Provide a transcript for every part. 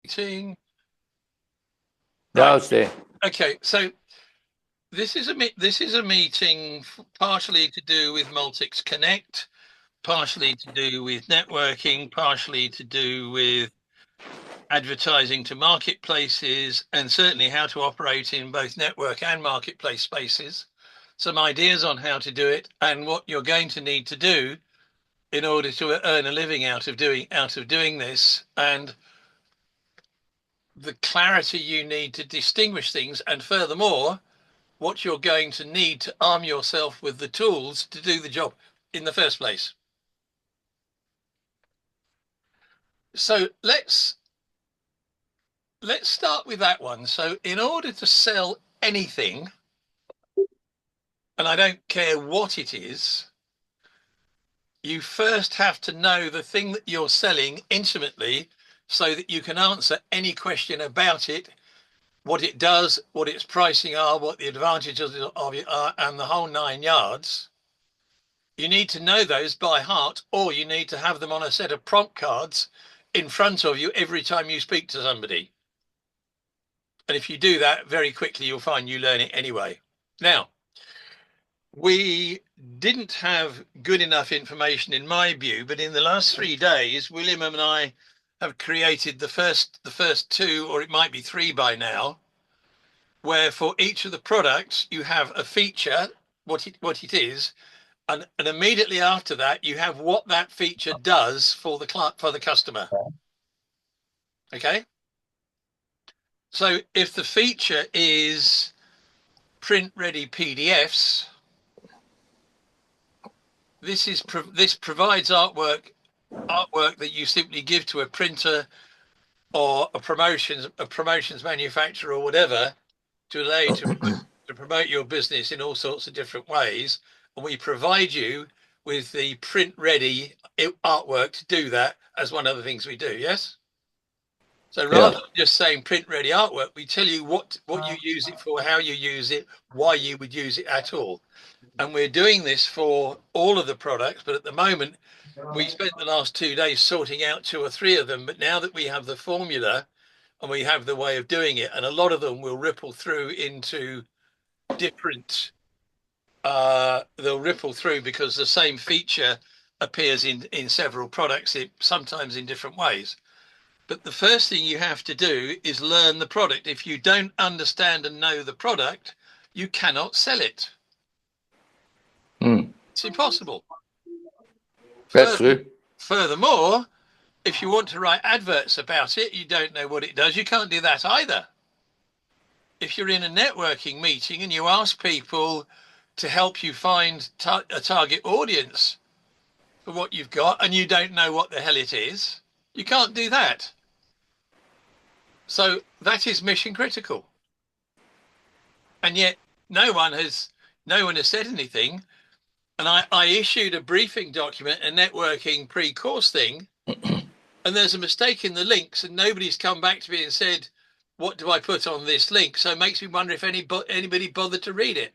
meeting. Now Right. it's there. Okay. So this is a meeting partially to do with Multics Connect, partially to do with networking, partially to do with advertising to marketplaces, and certainly how to operate in both network and marketplace spaces. Some ideas on how to do it and what you're going to need to do in order to earn a living out of doing this, and the clarity you need to distinguish things, and furthermore what you're going to need to arm yourself with the tools to do the job in the first place. So let's start with that one. So in order to sell anything, and I don't care what it is, you first have to know the thing that you're selling intimately so that you can answer any question about it, what it does, what its pricing are, what the advantages of it are, and the whole 9 yards. You need to know those by heart, or you need to have them on a set of prompt cards in front of you every time you speak to somebody. And if you do that very quickly, you'll find you learn it anyway. Now, we didn't have good enough information in my view, but in the last 3 days, William and I have created the first two, or it might be three by now, where for each of the products you have a feature, what it is, and immediately after that you have what that feature does for the customer. Okay. So if the feature is print ready PDFs, this provides artwork that you simply give to a printer or a promotions manufacturer or whatever to allow you to promote your business in all sorts of different ways. And we provide you with the print ready artwork to do that as one of the things we do. Yes. So rather than just saying print ready artwork, we tell you what you use it for, how you use it, why you would use it at all. And we're doing this for all of the products, but at the moment we spent the last 2 days sorting out 2 or 3 of them. But now that we have the formula and we have the way of doing it, and a lot of them will ripple through into different, they'll ripple through because the same feature appears in several products, sometimes in different ways. But the first thing you have to do is learn the product. If you don't understand and know the product, you cannot sell it. It's impossible. That's true. Furthermore, if you want to write adverts about it, you don't know what it does, you can't do that either. If you're in a networking meeting and you ask people to help you find a target audience for what you've got and you don't know what the hell it is, you can't do that. So that is mission critical. And yet no one has said anything. And I issued a briefing document, a networking pre-course thing, and there's a mistake in the links and nobody's come back to me and said, what do I put on this link? So it makes me wonder if anybody bothered to read it.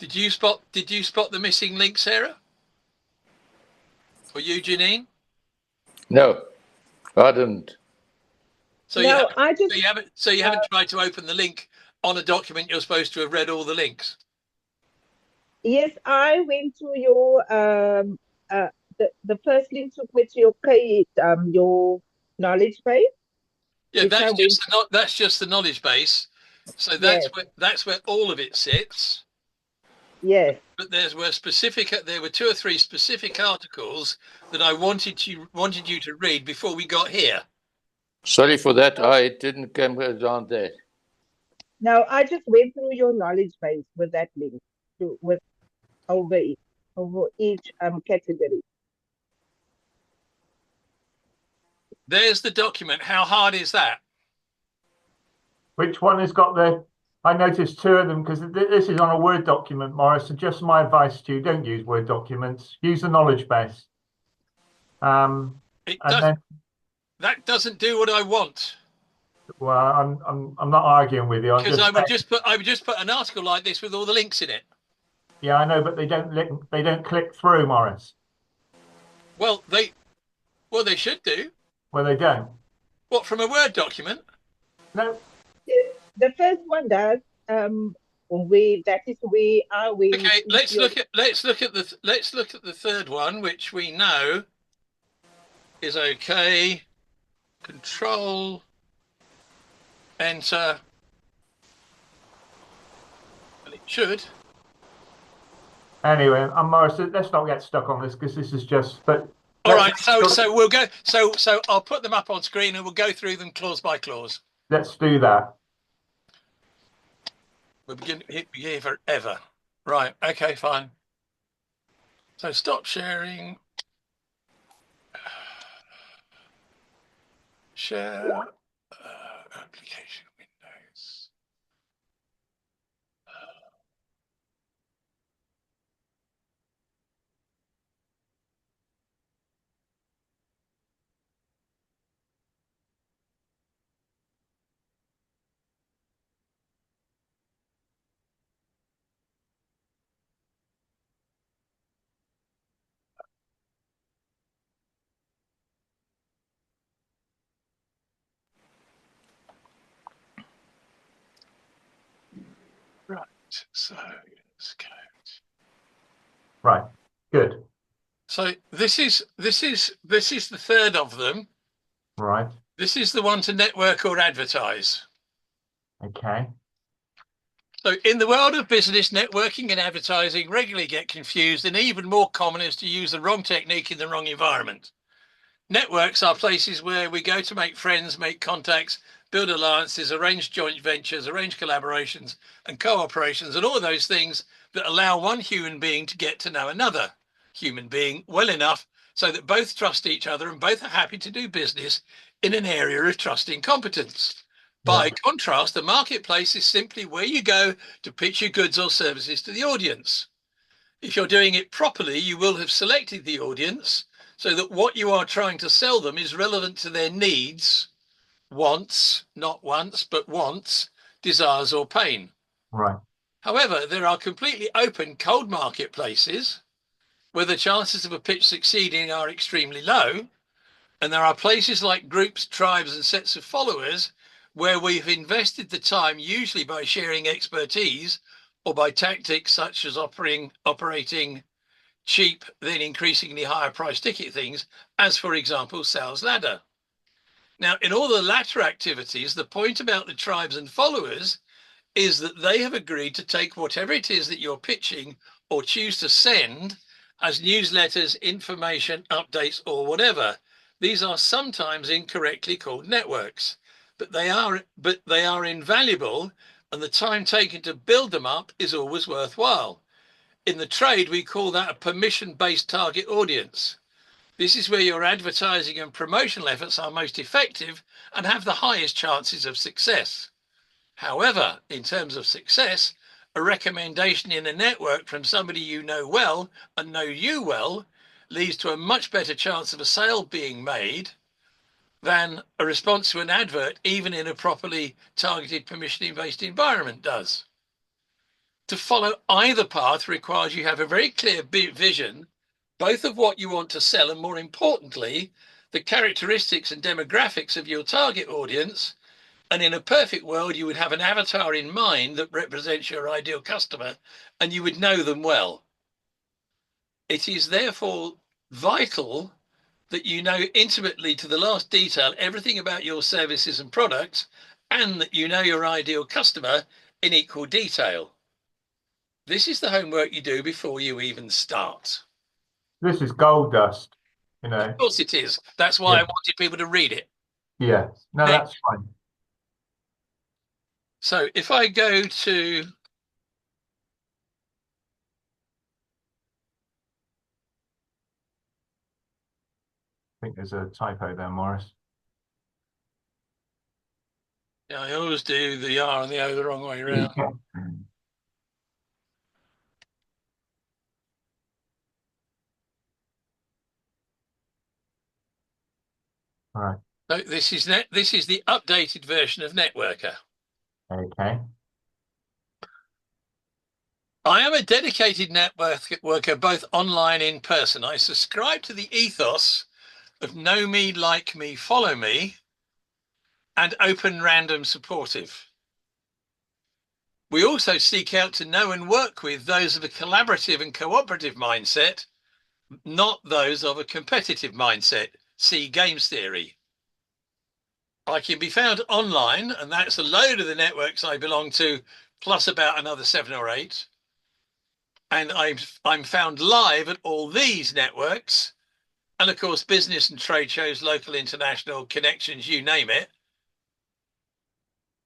Did you spot the missing link, Sarah? Or you, Janine? No, I didn't. So no, you haven't tried to open the link on a document you're supposed to have read all the links. Yes, I went to your the first link took me to your page, your knowledge base. Yeah, that's just the knowledge base. So Yes. that's where all of it sits. Yes. But there were 2 or 3 specific articles that I wanted you to read before we got here. Sorry for that. I didn't come down there. No, I just went through your knowledge base with that link over each category. There's the document. How hard is that? Which one has got the... I noticed 2 of them because this is on a Word document, Morris. So just my advice to you, don't use Word documents. Use the knowledge base. That doesn't do what I want. Well, I'm not arguing with you. Because I would just put an article like this with all the links in it. Yeah, I know, but they don't click through, Morris. Well, Well, they should do. Well, they don't. What, from a Word document? No. The first one does. That is we are we Okay, receive your let's look at the third one, which we know is okay. Control, enter, and it should. Anyway, Morris, let's not get stuck on this because this is just. But All right, so we'll go. So I'll put them up on screen and we'll go through them clause by clause. let's do that. We'll be here forever. Right. Okay. Fine. So stop sharing. Share application windows. Right. So let's go. Right. Good. So this is the third of them. Right. This is the one to network or advertise. Okay. So in the world of business, networking and advertising regularly get confused, and even more common is to use the wrong technique in the wrong environment. Networks are places where we go to make friends, make contacts, build alliances, arrange joint ventures, arrange collaborations and cooperations, and all those things that allow one human being to get to know another human being well enough so that both trust each other and both are happy to do business in an area of trusting competence. By contrast, the marketplace is simply where you go to pitch your goods or services to the audience. If you're doing it properly, you will have selected the audience so that what you are trying to sell them is relevant to their needs, wants, not wants, but wants, desires, or pain. Right. However, there are completely open cold marketplaces where the chances of a pitch succeeding are extremely low. And there are places like groups, tribes, and sets of followers where we've invested the time, usually by sharing expertise or by tactics such as operating cheap, then increasingly higher price ticket things, as for example, sales ladder. Now, in all the latter activities, the point about the tribes and followers is that they have agreed to take whatever it is that you're pitching or choose to send as newsletters, information, updates, or whatever. These are sometimes incorrectly called networks, but they are invaluable, and the time taken to build them up is always worthwhile. In the trade, we call that a permission-based target audience. This is where your advertising and promotional efforts are most effective and have the highest chances of success. However, in terms of success, a recommendation in a network from somebody you know well and know you well leads to a much better chance of a sale being made than a response to an advert, even in a properly targeted permission-based environment does. To follow either path requires you have a very clear vision, both of what you want to sell and, more importantly, the characteristics and demographics of your target audience. And in a perfect world, you would have an avatar in mind that represents your ideal customer and you would know them well. It is therefore vital that you know intimately to the last detail everything about your services and products, and that you know your ideal customer in equal detail. This is the homework you do before you even start. This is gold dust, you know. Of course it is. That's why I wanted people to read it. Yeah. No, that's fine. So if I go to I think there's a typo there, Morris. Yeah, I always do the R and the O the wrong way around. Right. So this is the updated version of Networker. Okay. I am a dedicated networker, both online and in person. I subscribe to the ethos of know me, like me, follow me, and open, random, supportive. We also seek out to know and work with those of a collaborative and cooperative mindset, not those of a competitive mindset. See games theory. I can be found online, and that's a load of the networks I belong to, plus about another 7 or 8. And I'm found live at all these networks. And of course, business and trade shows, local, international connections, you name it.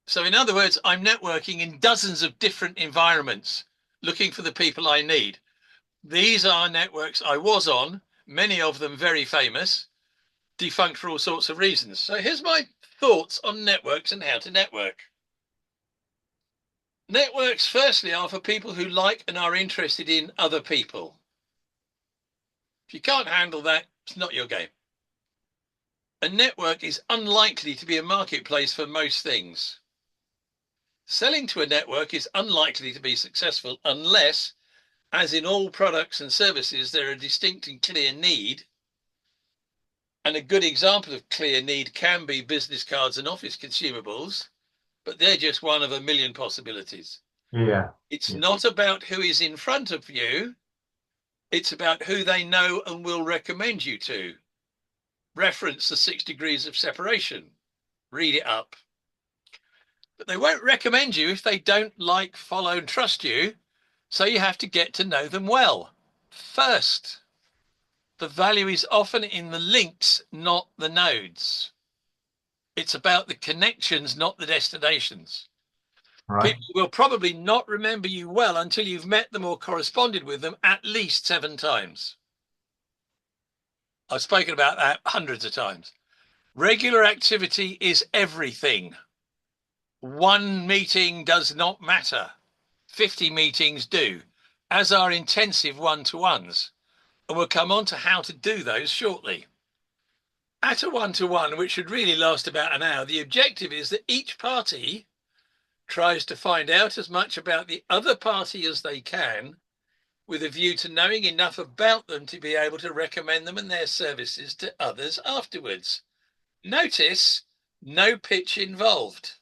So in other words, I'm networking in dozens of different environments, looking for the people I need. These are networks I was on, many of them very famous, defunct for all sorts of reasons. So here's my thoughts on networks and how to network. Networks, firstly, are for people who like and are interested in other people. If you can't handle that, it's not your game. A network is unlikely to be a marketplace for most things. Selling to a network is unlikely to be successful unless, as in all products and services, there are a distinct and clear need. And a good example of clear need can be business cards and office consumables, but they're just one of a million possibilities. Yeah. It's not about who is in front of you. It's about who they know and will recommend you to. Reference the 6 degrees of separation. Read it up. But they won't recommend you if they don't like, follow, and trust you. So you have to get to know them well first. The value is often in the links, not the nodes. It's about the connections, not the destinations. Right. People will probably not remember you well until you've met them or corresponded with them at least 7 times. I've spoken about that hundreds of times. Regular activity is everything. One meeting does not matter. 50 meetings do, as are intensive one-to-ones. And we'll come on to how to do those shortly. At a one-to-one, which should really last about an hour, the objective is that each party tries to find out as much about the other party as they can, with a view to knowing enough about them to be able to recommend them and their services to others afterwards. Notice, no pitch involved.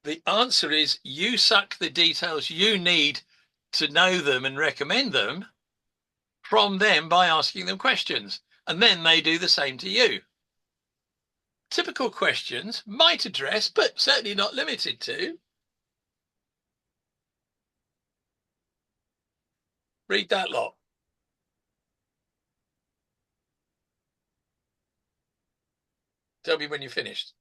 The answer is you suck the details you need to know them and recommend them from them by asking them questions, and then they do the same to you. Typical questions might address, but certainly not limited to, read that lot. Tell me when you're finished.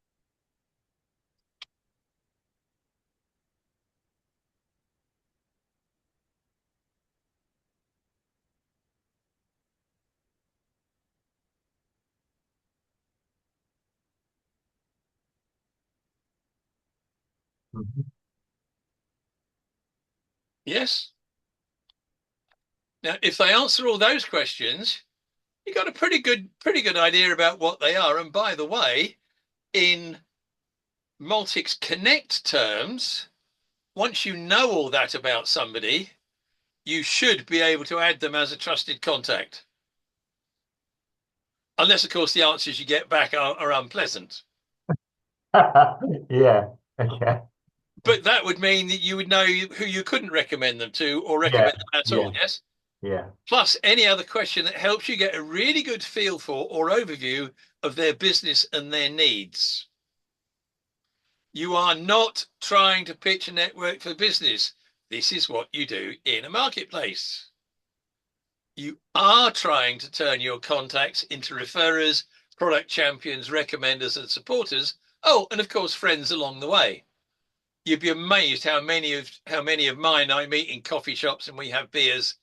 Mhm. Yes? Now, if they answer all those questions, you got a pretty good idea about what they are. And by the way, in Multics Connect terms, once you know all that about somebody, you should be able to add them as a trusted contact. Unless, of course, the answers you get back are unpleasant. Yeah. Okay. But that would mean that you would know who you couldn't recommend them to or Yeah. recommend them at Yeah. all, yes? Yeah. Plus any other question that helps you get a really good feel for or overview of their business and their needs. You are not trying to pitch a network for business. This is what you do in a marketplace. You are trying to turn your contacts into referrers, product champions, recommenders, and supporters. Oh, and of course, friends along the way. You'd be amazed how many of mine I meet in coffee shops and we have beers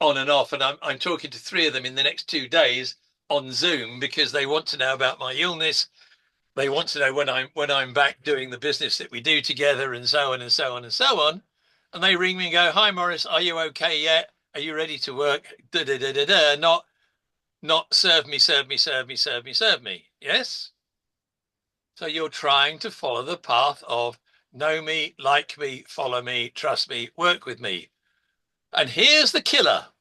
on and off. And I'm talking to 3 of them in the next 2 days on Zoom because they want to know about my illness. They want to know when I'm back doing the business that we do together, and so on and so on and so on. And they ring me and go, "Hi Morris, are you okay yet? Are you ready to work?" Da da da da da. Not serve me. Yes. So you're trying to follow the path of know me, like me, follow me, trust me, work with me. And here's the killer.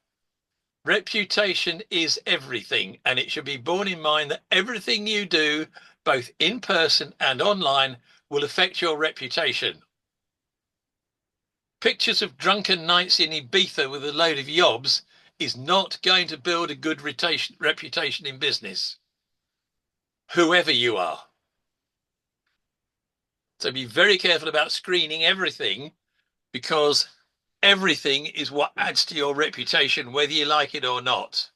Reputation is everything, and it should be borne in mind that everything you do, both in person and online, will affect your reputation. Pictures of drunken nights in Ibiza with a load of yobs is not going to build a good reputation in business, whoever you are. So be very careful about screening everything, because everything is what adds to your reputation, whether you like it or not.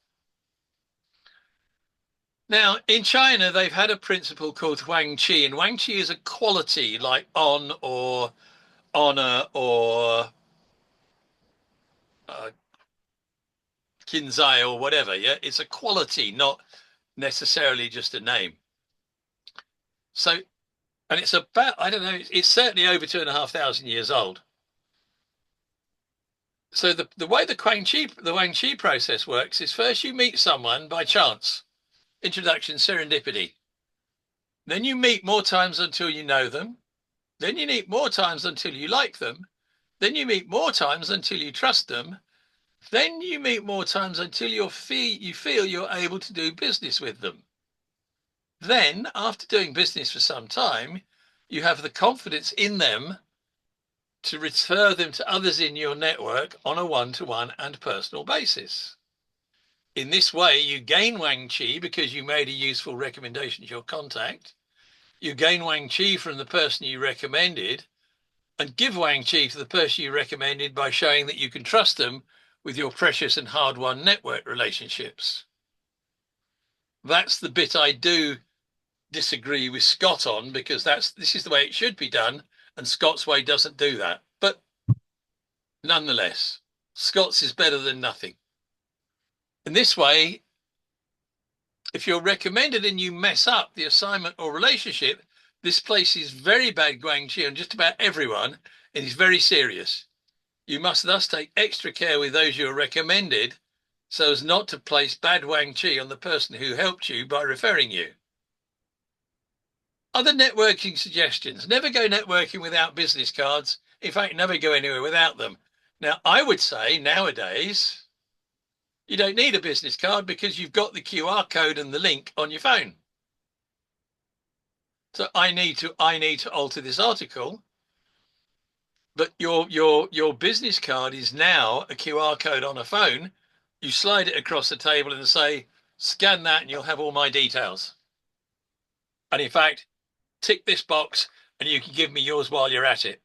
Now, in China, they've had a principle called Huang Qi, and Huang Qi is a quality like on or honor or kinzai or whatever. Yeah, it's a quality, not necessarily just a name. So, and it's about, I don't know, it's certainly over 2,500 years old. So the way the Huang Qi process works is, first you meet someone by chance, introduction, serendipity. Then you meet more times until you know them. Then you meet more times until you like them. Then you meet more times until you trust them. Then you meet more times until you feel you're able to do business with them. Then, after doing business for some time, you have the confidence in them to refer them to others in your network on a one-to-one and personal basis. In this way, you gain Huang Qi because you made a useful recommendation to your contact. You gain Huang Qi from the person you recommended, and give Huang Qi to the person you recommended by showing that you can trust them with your precious and hard-won network relationships. That's the bit I do disagree with Scott on, because this is the way it should be done, and Scott's way doesn't do that. But nonetheless, Scott's is better than nothing. In this way, if you're recommended and you mess up the assignment or relationship, this places very bad Huang Qi on just about everyone, and is very serious. You must thus take extra care with those you are recommended, so as not to place bad Huang Qi on the person who helped you by referring you. Other networking suggestions: never go networking without business cards. In fact, never go anywhere without them. Now, I would say nowadays, you don't need a business card because you've got the QR code and the link on your phone. So I need to alter this article, but your business card is now a QR code on a phone. You slide it across the table and say, scan that and you'll have all my details. And in fact, tick this box and you can give me yours while you're at it.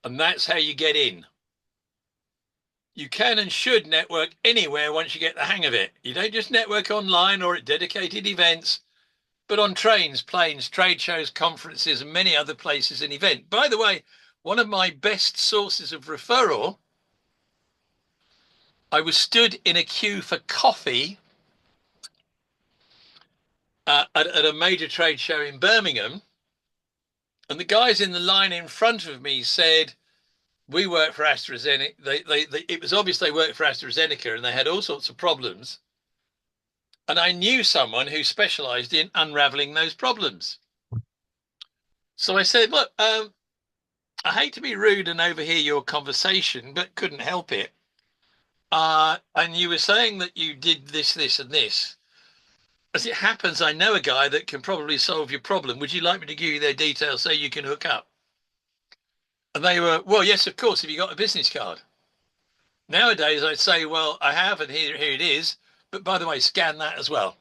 And that's how you get in. You can and should network anywhere once you get the hang of it. You don't just network online or at dedicated events, but on trains, planes, trade shows, conferences, and many other places and events. By the way, one of my best sources of referral, I was stood in a queue for coffee at a major trade show in Birmingham, and the guys in the line in front of me said, we work for AstraZeneca. It was obvious they worked for AstraZeneca, and they had all sorts of problems. And I knew someone who specialized in unraveling those problems. So I said, look, I hate to be rude and overhear your conversation, but couldn't help it. And you were saying that you did this, this, and this. As it happens, I know a guy that can probably solve your problem. Would you like me to give you their details so you can hook up? And they were, well, yes, of course, have you got a business card? Nowadays, I'd say, well, I have, and here it is. But by the way, scan that as well.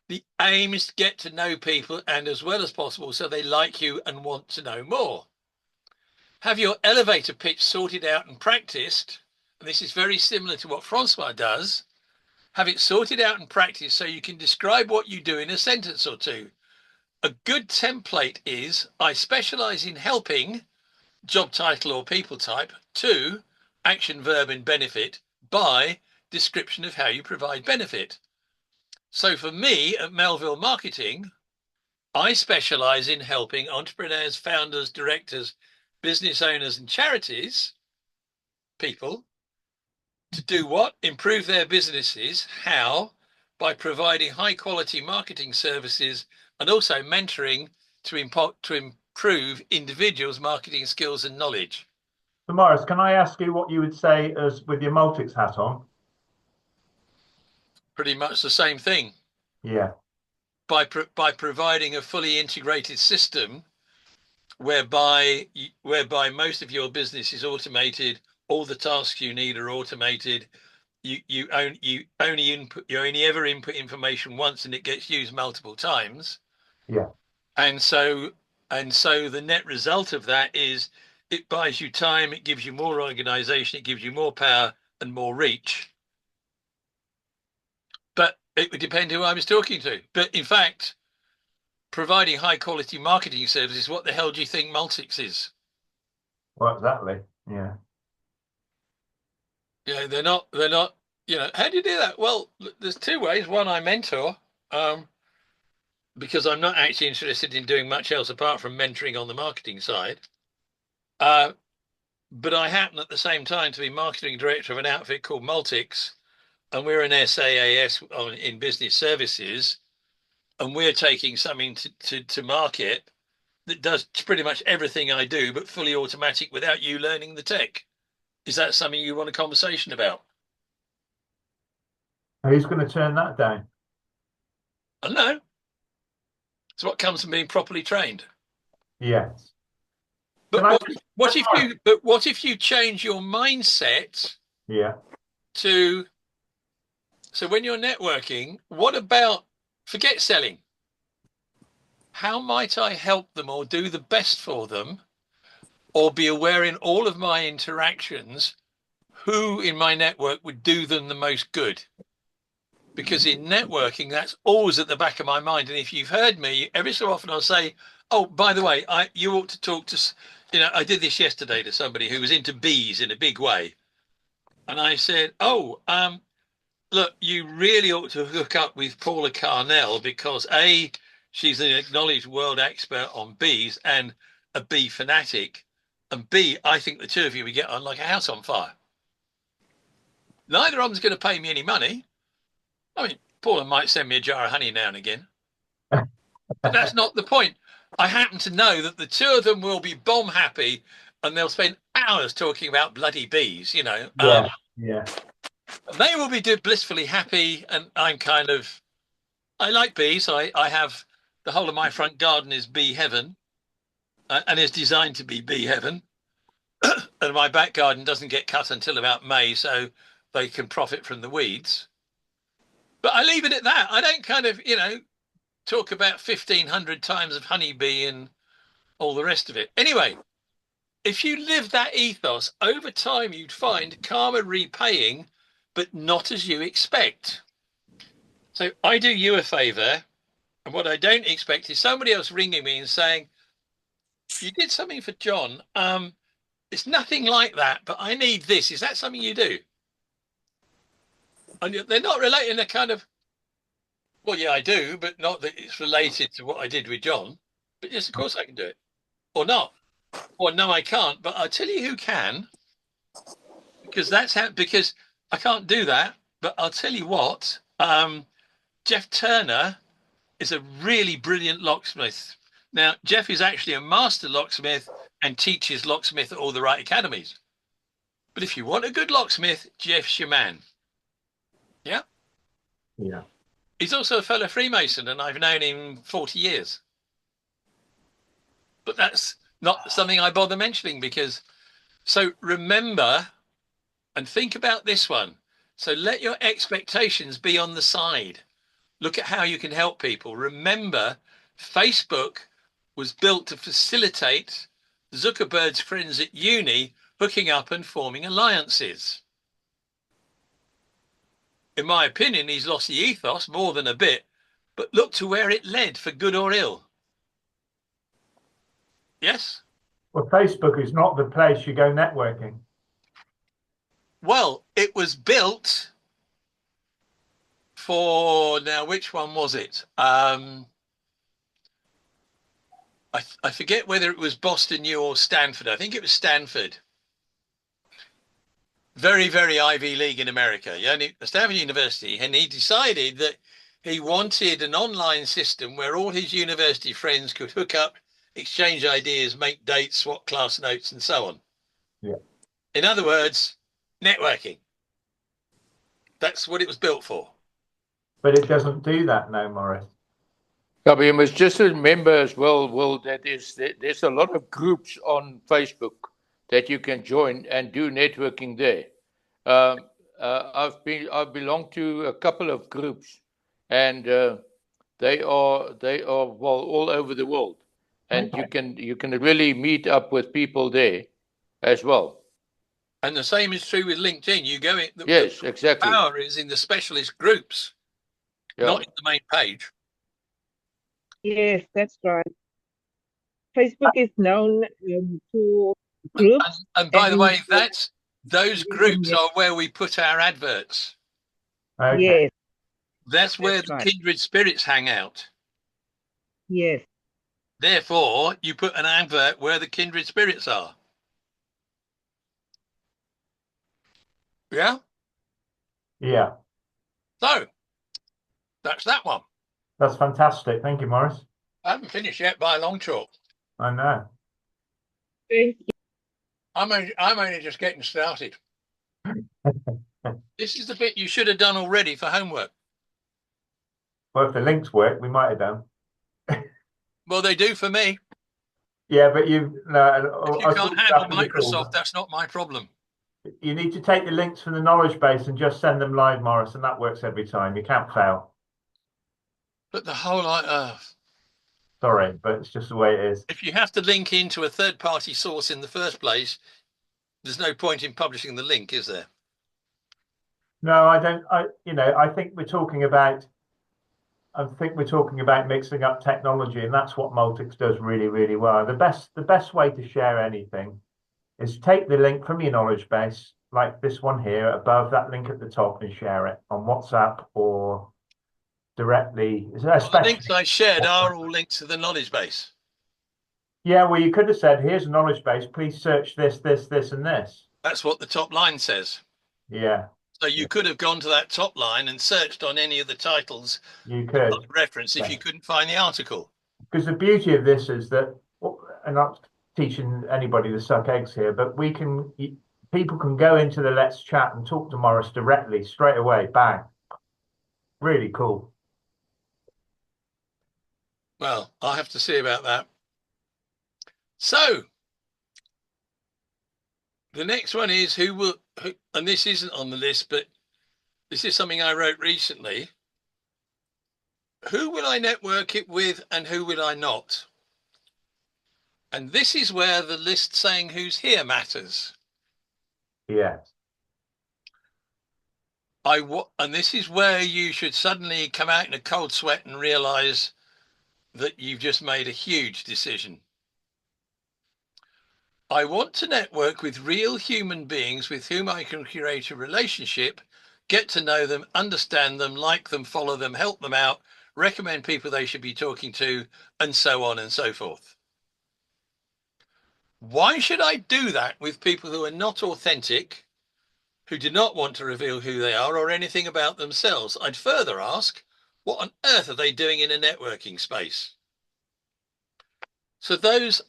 The aim is to get to know people and as well as possible so they like you and want to know more. Have your elevator pitch sorted out and practiced. And this is very similar to what Francois does. Have it sorted out and practiced so you can describe what you do in a sentence or two. A good template is, I specialize in helping, job title or people type, to, action, verb, and benefit, by description of how you provide benefit. So for me at Melville Marketing, I specialize in helping entrepreneurs, founders, directors, business owners, and charities, people, to do what? Improve their businesses. How? By providing high quality marketing services and also mentoring to improve individuals' marketing skills and knowledge. So Morris, can I ask you what you would say as with your Multics hat on? Pretty much the same thing. Yeah. By providing a fully integrated system whereby most of your business is automated, all the tasks you need are automated. You only ever input information once and it gets used multiple times. Yeah. And so the net result of that is it buys you time, it gives you more organization, it gives you more power and more reach. But it would depend who I was talking to. But in fact, providing high quality marketing services, what the hell do you think Multics is? Well, exactly. Yeah. Yeah, they're not, how do you do that? Well, there's two ways. One, I mentor, because I'm not actually interested in doing much else apart from mentoring on the marketing side. But I happen at the same time to be marketing director of an outfit called Multics, and we're an SaaS in business services, and we're taking something to market that does pretty much everything I do, but fully automatic without you learning the tech. Is that something you want a conversation about? Who's going to turn that down? I don't know. It's what comes from being properly trained. Yes. But Can I what if you change your mindset Yeah. to, so when you're networking, what about, forget selling? How might I help them or do the best for them, or be aware in all of my interactions who in my network would do them the most good? Because in networking, that's always at the back of my mind. And if you've heard me, every so often I'll say, oh, by the way, you ought to talk to, I did this yesterday to somebody who was into bees in a big way. And I said, oh, look, you really ought to hook up with Paula Carnell because A, she's an acknowledged world expert on bees and a bee fanatic. And B, I think the two of you would get on like a house on fire. Neither of them's going to pay me any money. I mean, Paula might send me a jar of honey now and again, but that's not the point. I happen to know that the two of them will be bomb happy and they'll spend hours talking about bloody bees, Yeah. Yeah. They will be blissfully happy. And I like bees. I have the whole of my front garden is bee heaven and is designed to be bee heaven. And my back garden doesn't get cut until about May, so they can profit from the weeds. But I leave it at that. I don't talk about 1,500 times of honeybee and all the rest of it. Anyway, if you live that ethos over time, you'd find karma repaying, but not as you expect. So I do you a favor, and what I don't expect is somebody else ringing me and saying, you did something for John. It's nothing like that, but I need this. Is that something you do? And they're not relating. They're kind of, well, yeah, I do, but not that it's related to what I did with John. But yes, of course I can do it. Or not. Or no, I can't. But I'll tell you who can. Because because I can't do that. But I'll tell you what, Jeff Turner is a really brilliant locksmith. Now, Jeff is actually a master locksmith and teaches locksmith at all the right academies. But if you want a good locksmith, Jeff's your man. Yeah? Yeah. He's also a fellow Freemason, and I've known him 40 years. But that's not something I bother mentioning because, so remember and think about this one. So let your expectations be on the side. Look at how you can help people. Remember, Facebook was built to facilitate Zuckerberg's friends at uni hooking up and forming alliances. In my opinion, he's lost the ethos more than a bit, but look to where it led for good or ill. Yes? Well, Facebook is not the place you go networking. Well, it was built for, now, which one was it? I forget whether it was Boston U or Stanford. I think it was Stanford. Very, very Ivy League in America. Yeah, Stanford University. And he decided that he wanted an online system where all his university friends could hook up, exchange ideas, make dates, swap class notes, and so on. Yeah. In other words, networking. That's what it was built for. But it doesn't do that now, Morris. Yeah, but you must just remember as well, Will, that there's a lot of groups on Facebook that you can join and do networking there. I've belonged to a couple of groups, and they are well all over the world, and Okay. you can really meet up with people there as well. And the same is true with LinkedIn. You go in, the Yes, exactly. power is in the specialist groups, Yeah. not in the main page. Yes, that's right. Facebook is known for groups And by the and way, those groups information. are where we put our adverts. Okay. Yes, That's where that's the right. kindred spirits hang out. Yes, Therefore, you put an advert where the kindred spirits are. Yeah? Yeah. So, that's that one. That's fantastic. Thank you, Morris. I haven't finished yet by a long chalk. I know. thank you. I'm only just getting started. This is the bit you should have done already for homework. Well, if the links work, we might have done. Well, they do for me. Yeah, but you If you I can't thought handle after the call, Microsoft, that's not my problem. you need to take the links from the knowledge base and just send them live, Morris, and that works every time. You can't fail. But the whole, Sorry, but it's just the way it is. if you have to link into a third-party source in the first place, there's no point in publishing the link, is there? No, I don't. I think we're talking about. I think we're talking about mixing up technology, and that's what Multics does really, really well. The best way to share anything is take the link from your knowledge base, like this one here above that link at the top, and share it on WhatsApp or directly. Well, the Especially, links I shared are all linked to the knowledge base. yeah. Well, you could have said, "Here's a knowledge base. Please search this, this, this, and this." That's what the top line says. Yeah, So you could have gone to that top line and searched on any of the titles you by could. reference if you couldn't find the article. Because the beauty of this is that, and not teaching anybody to suck eggs here, but people can go into the Let's Chat and talk to Morris directly, straight away, bang. Really cool. Well, I'll have to see about that. So the next one is and this isn't on the list, but this is something I wrote recently. Who will I network it with and who will I not? And this is where the list saying who's here matters. Yes. And this is where you should suddenly come out in a cold sweat and realize that you've just made a huge decision. I want to network with real human beings with whom I can create a relationship, get to know them, understand them, like them, follow them, help them out, recommend people they should be talking to, and so on and so forth. Why should I do that with people who are not authentic, who do not want to reveal who they are or anything about themselves? I'd further ask, what on earth are they doing in a networking space? So those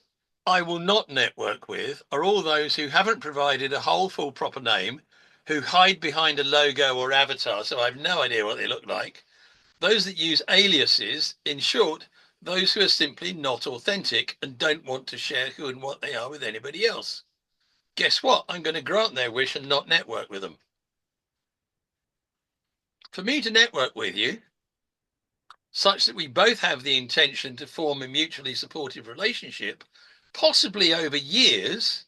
I will not network with are all those who haven't provided a whole, full, proper name, who hide behind a logo or avatar, so I have no idea what they look like. Those that use aliases, in short, those who are simply not authentic and don't want to share who and what they are with anybody else. Guess what? I'm going to grant their wish and not network with them. For me to network with you, such that we both have the intention to form a mutually supportive relationship, possibly over years,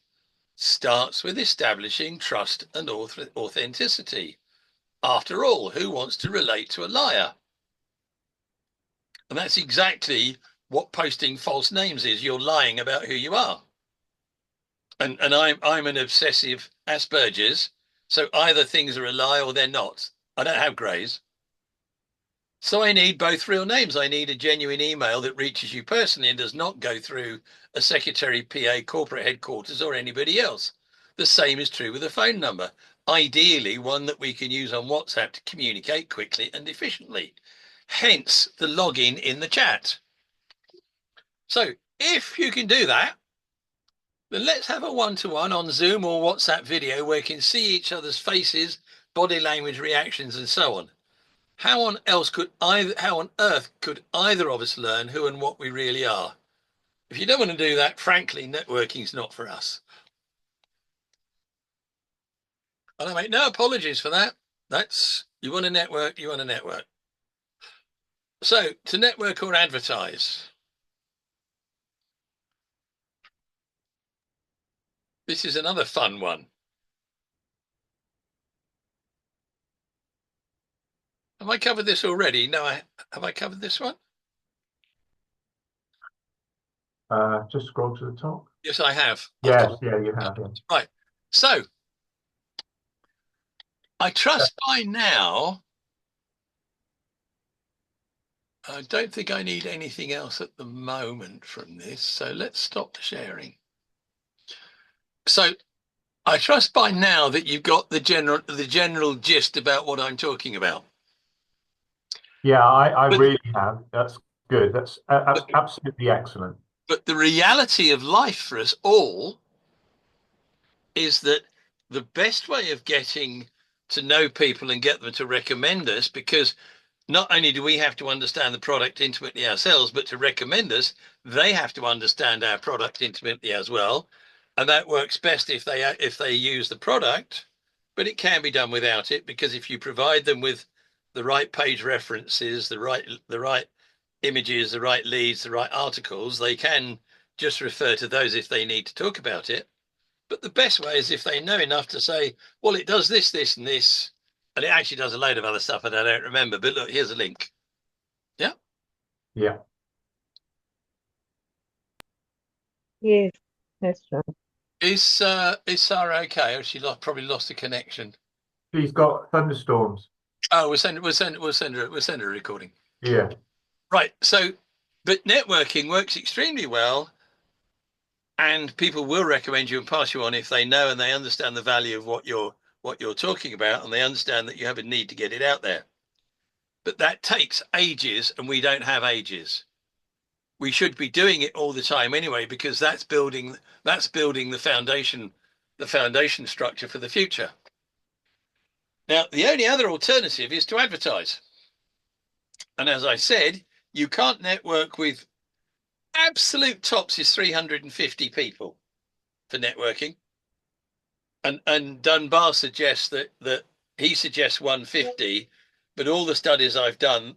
starts with establishing trust and authenticity. After all, who wants to relate to a liar? And that's exactly what posting false names is. You're lying about who you are. And I'm an obsessive Asperger's, so either things are a lie or they're not. I don't have greys. So I need both real names. I need a genuine email that reaches you personally and does not go through a secretary, PA, corporate headquarters, or anybody else. The same is true with a phone number. Ideally, one that we can use on WhatsApp to communicate quickly and efficiently. Hence the login in the chat. So if you can do that, Then let's have a one-to-one on Zoom or WhatsApp video where we can see each other's faces, body language, reactions, and so on. How on earth could either of us learn who and what we really are? If you don't want to do that, frankly, networking's not for us. And I make no apologies for that. You want to network, you want to network. So, to network or advertise. This is another fun one. Have I covered this already? No, have I covered this one? Just scroll to the top. Yes, I have. Yes, yeah, you have. Yeah. Right. So, I trust by now, I don't think I need anything else at the moment from this. So let's stop the sharing. So I trust by now that you've got the general gist about what I'm talking about. Yeah, I really have. That's good. That's absolutely excellent. But the reality of life for us all is that the best way of getting to know people and get them to recommend us, because not only do we have to understand the product intimately ourselves, but to recommend us, they have to understand our product intimately as well. And that works best if they use the product, but it can be done without it, because if you provide them with the right page references, the right images, the right leads, the right articles, they can just refer to those if they need to talk about it. But the best way is if they know enough to say, well, it does this, this, and this, and it actually does a load of other stuff that I don't remember. But look, here's a link. Yeah. Yeah. Yes, that's right. Is Sarah okay? Or she probably lost the connection. She's got thunderstorms. Oh, we'll send her a recording. Yeah. Right. So, but networking works extremely well, and people will recommend you and pass you on if they know and they understand the value of what you're talking about, and they understand that you have a need to get it out there. But that takes ages, and we don't have ages. We should be doing it all the time anyway, because that's building the foundation structure for the future. Now, the only other alternative is to advertise. And as I said, you can't network with absolute tops is 350 people for networking. And Dunbar suggests that he suggests 150, but all the studies I've done,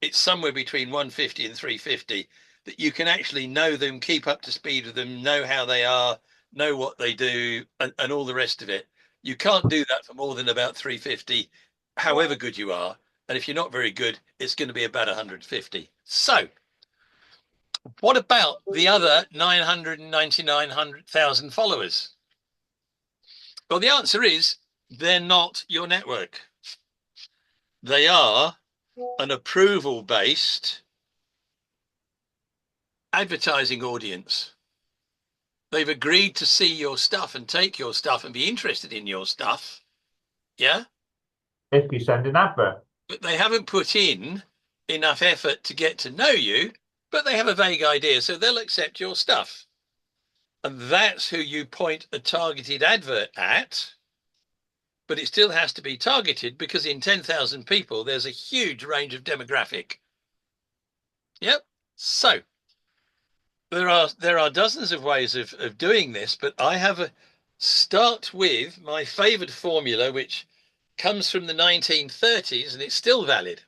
it's somewhere between 150 and 350 that you can actually know them, keep up to speed with them, know how they are, know what they do, and all the rest of it. You can't do that for more than about 350, however good you are. And if you're not very good, it's going to be about 150. So what about the other 999,000 followers? Well, the answer is they're not your network. They are an approval-based advertising audience. They've agreed to see your stuff and take your stuff and be interested in your stuff. Yeah. If you send an advert. But they haven't put in enough effort to get to know you, but they have a vague idea, so they'll accept your stuff. And that's who you point a targeted advert at. But it still has to be targeted, because in 10,000 people, there's a huge range of demographic. Yep. So there are dozens of ways of doing this, but I have a start with my favored formula, which comes from the 1930s, and it's still valid.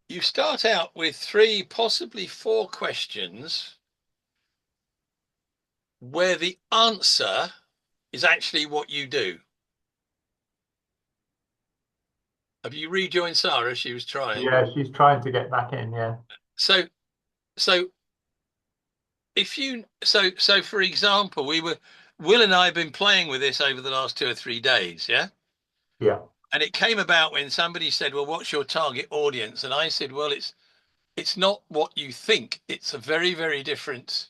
You start out with 3, possibly 4 questions where the answer is actually what you do. Have you rejoined Sarah? She was trying. Yeah, she's trying to get back in. Yeah. So if you for example, Will and I have been playing with this over the last 2 or 3 days. Yeah. Yeah. And it came about when somebody said, well, what's your target audience? And I said, well, it's not what you think. It's a very, very different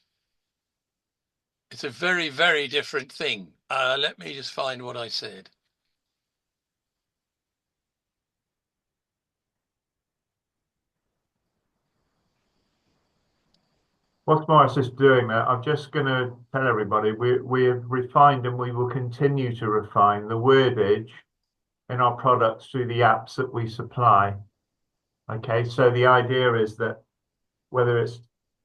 thing. Let me just find what I said. What's Morris is doing there, I'm just going to tell everybody we have refined and we will continue to refine the wordage in our products through the apps that we supply. Okay, so the idea is that whether it's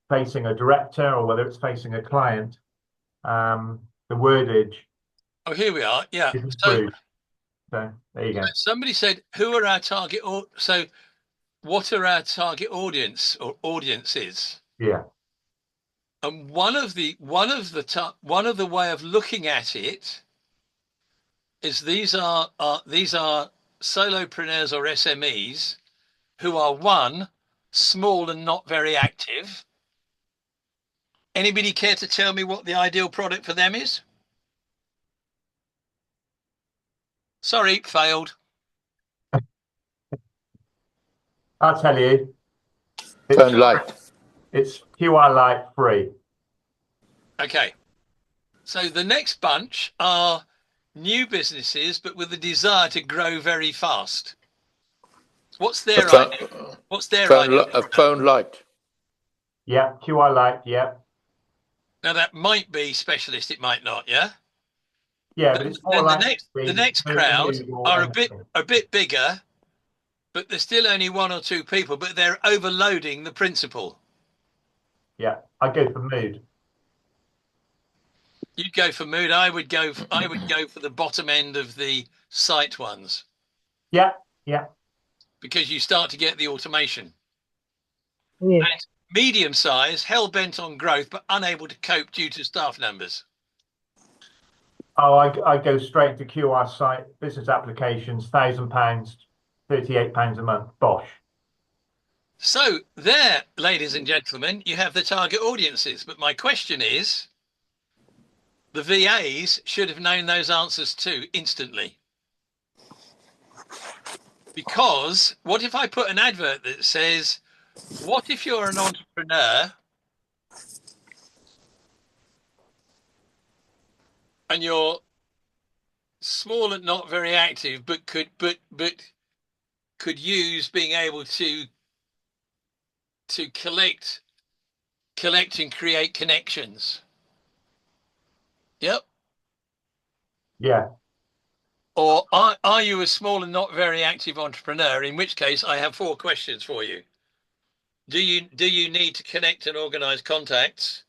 facing a director or whether it's facing a client, the wordage Oh, here we are. Yeah. is So improved. So there you go. somebody said, who are our target? So what are our target audience or audiences? Yeah, And one of the way of looking at it is these are solopreneurs or SMEs who are one, small and not very active. Anybody care to tell me what the ideal product for them is? Sorry, failed. I'll tell you. Phone light. It's QR Lite free. Okay. So the next bunch are new businesses, but with a desire to grow very fast. What's their idea? What's their idea? A phone light. Yeah, QR Lite. Yeah, Now that might be specialist, it might not. Yeah. yeah, but it's more Then like the next crowd are a bit bigger, but there's still only one or two people, but they're overloading the principal. Yeah, I go for mood. You'd go for mood. I would go for the bottom end of the site ones. Yeah, yeah. Because you start to get the automation. Yes. And medium size, hell bent on growth, but unable to cope due to staff numbers. Oh, I go straight to QR site, business applications, £1,000, £38 a month. Bosh. So there, ladies and gentlemen, you have the target audiences. But my question is, the VAs should have known those answers too instantly. Because what if I put an advert that says, what if you're an entrepreneur and you're small and not very active, but could use being able to collect and create connections. Yep. Yeah. Or are you a small and not very active entrepreneur? In which case, I have 4 questions for you. Do you need to connect and organize contacts?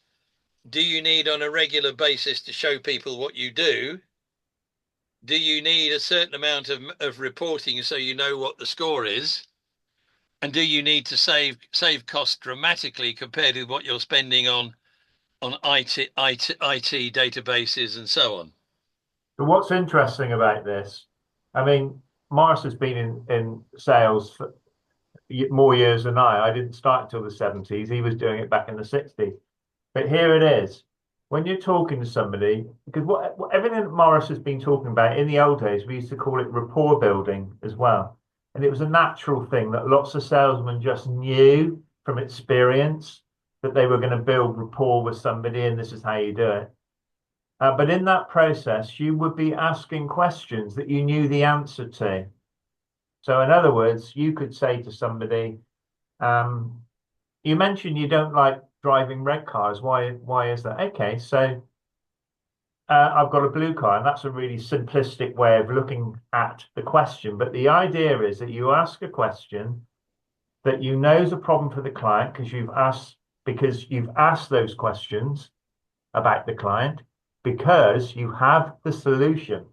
Do you need on a regular basis to show people what you do? Do you need a certain amount of reporting so you know what the score is? And do you need to save costs dramatically compared with what you're spending on IT databases and so on? But what's interesting about this, I mean, Morris has been in sales for more years than I. I didn't start until the 70s. He was doing it back in the 60s. But here it is. When you're talking to somebody, because what everything that Morris has been talking about in the old days, we used to call it rapport building as well. And it was a natural thing that lots of salesmen just knew from experience that they were going to build rapport with somebody, and this is how you do it. But in that process, you would be asking questions that you knew the answer to. So, in other words, you could say to somebody, you mentioned you don't like driving red cars. Why is that? Okay, so I've got a blue car, and that's a really simplistic way of looking at the question. But the idea is that you ask a question that you know is a problem for the client because you've asked those questions about the client because you have the solution.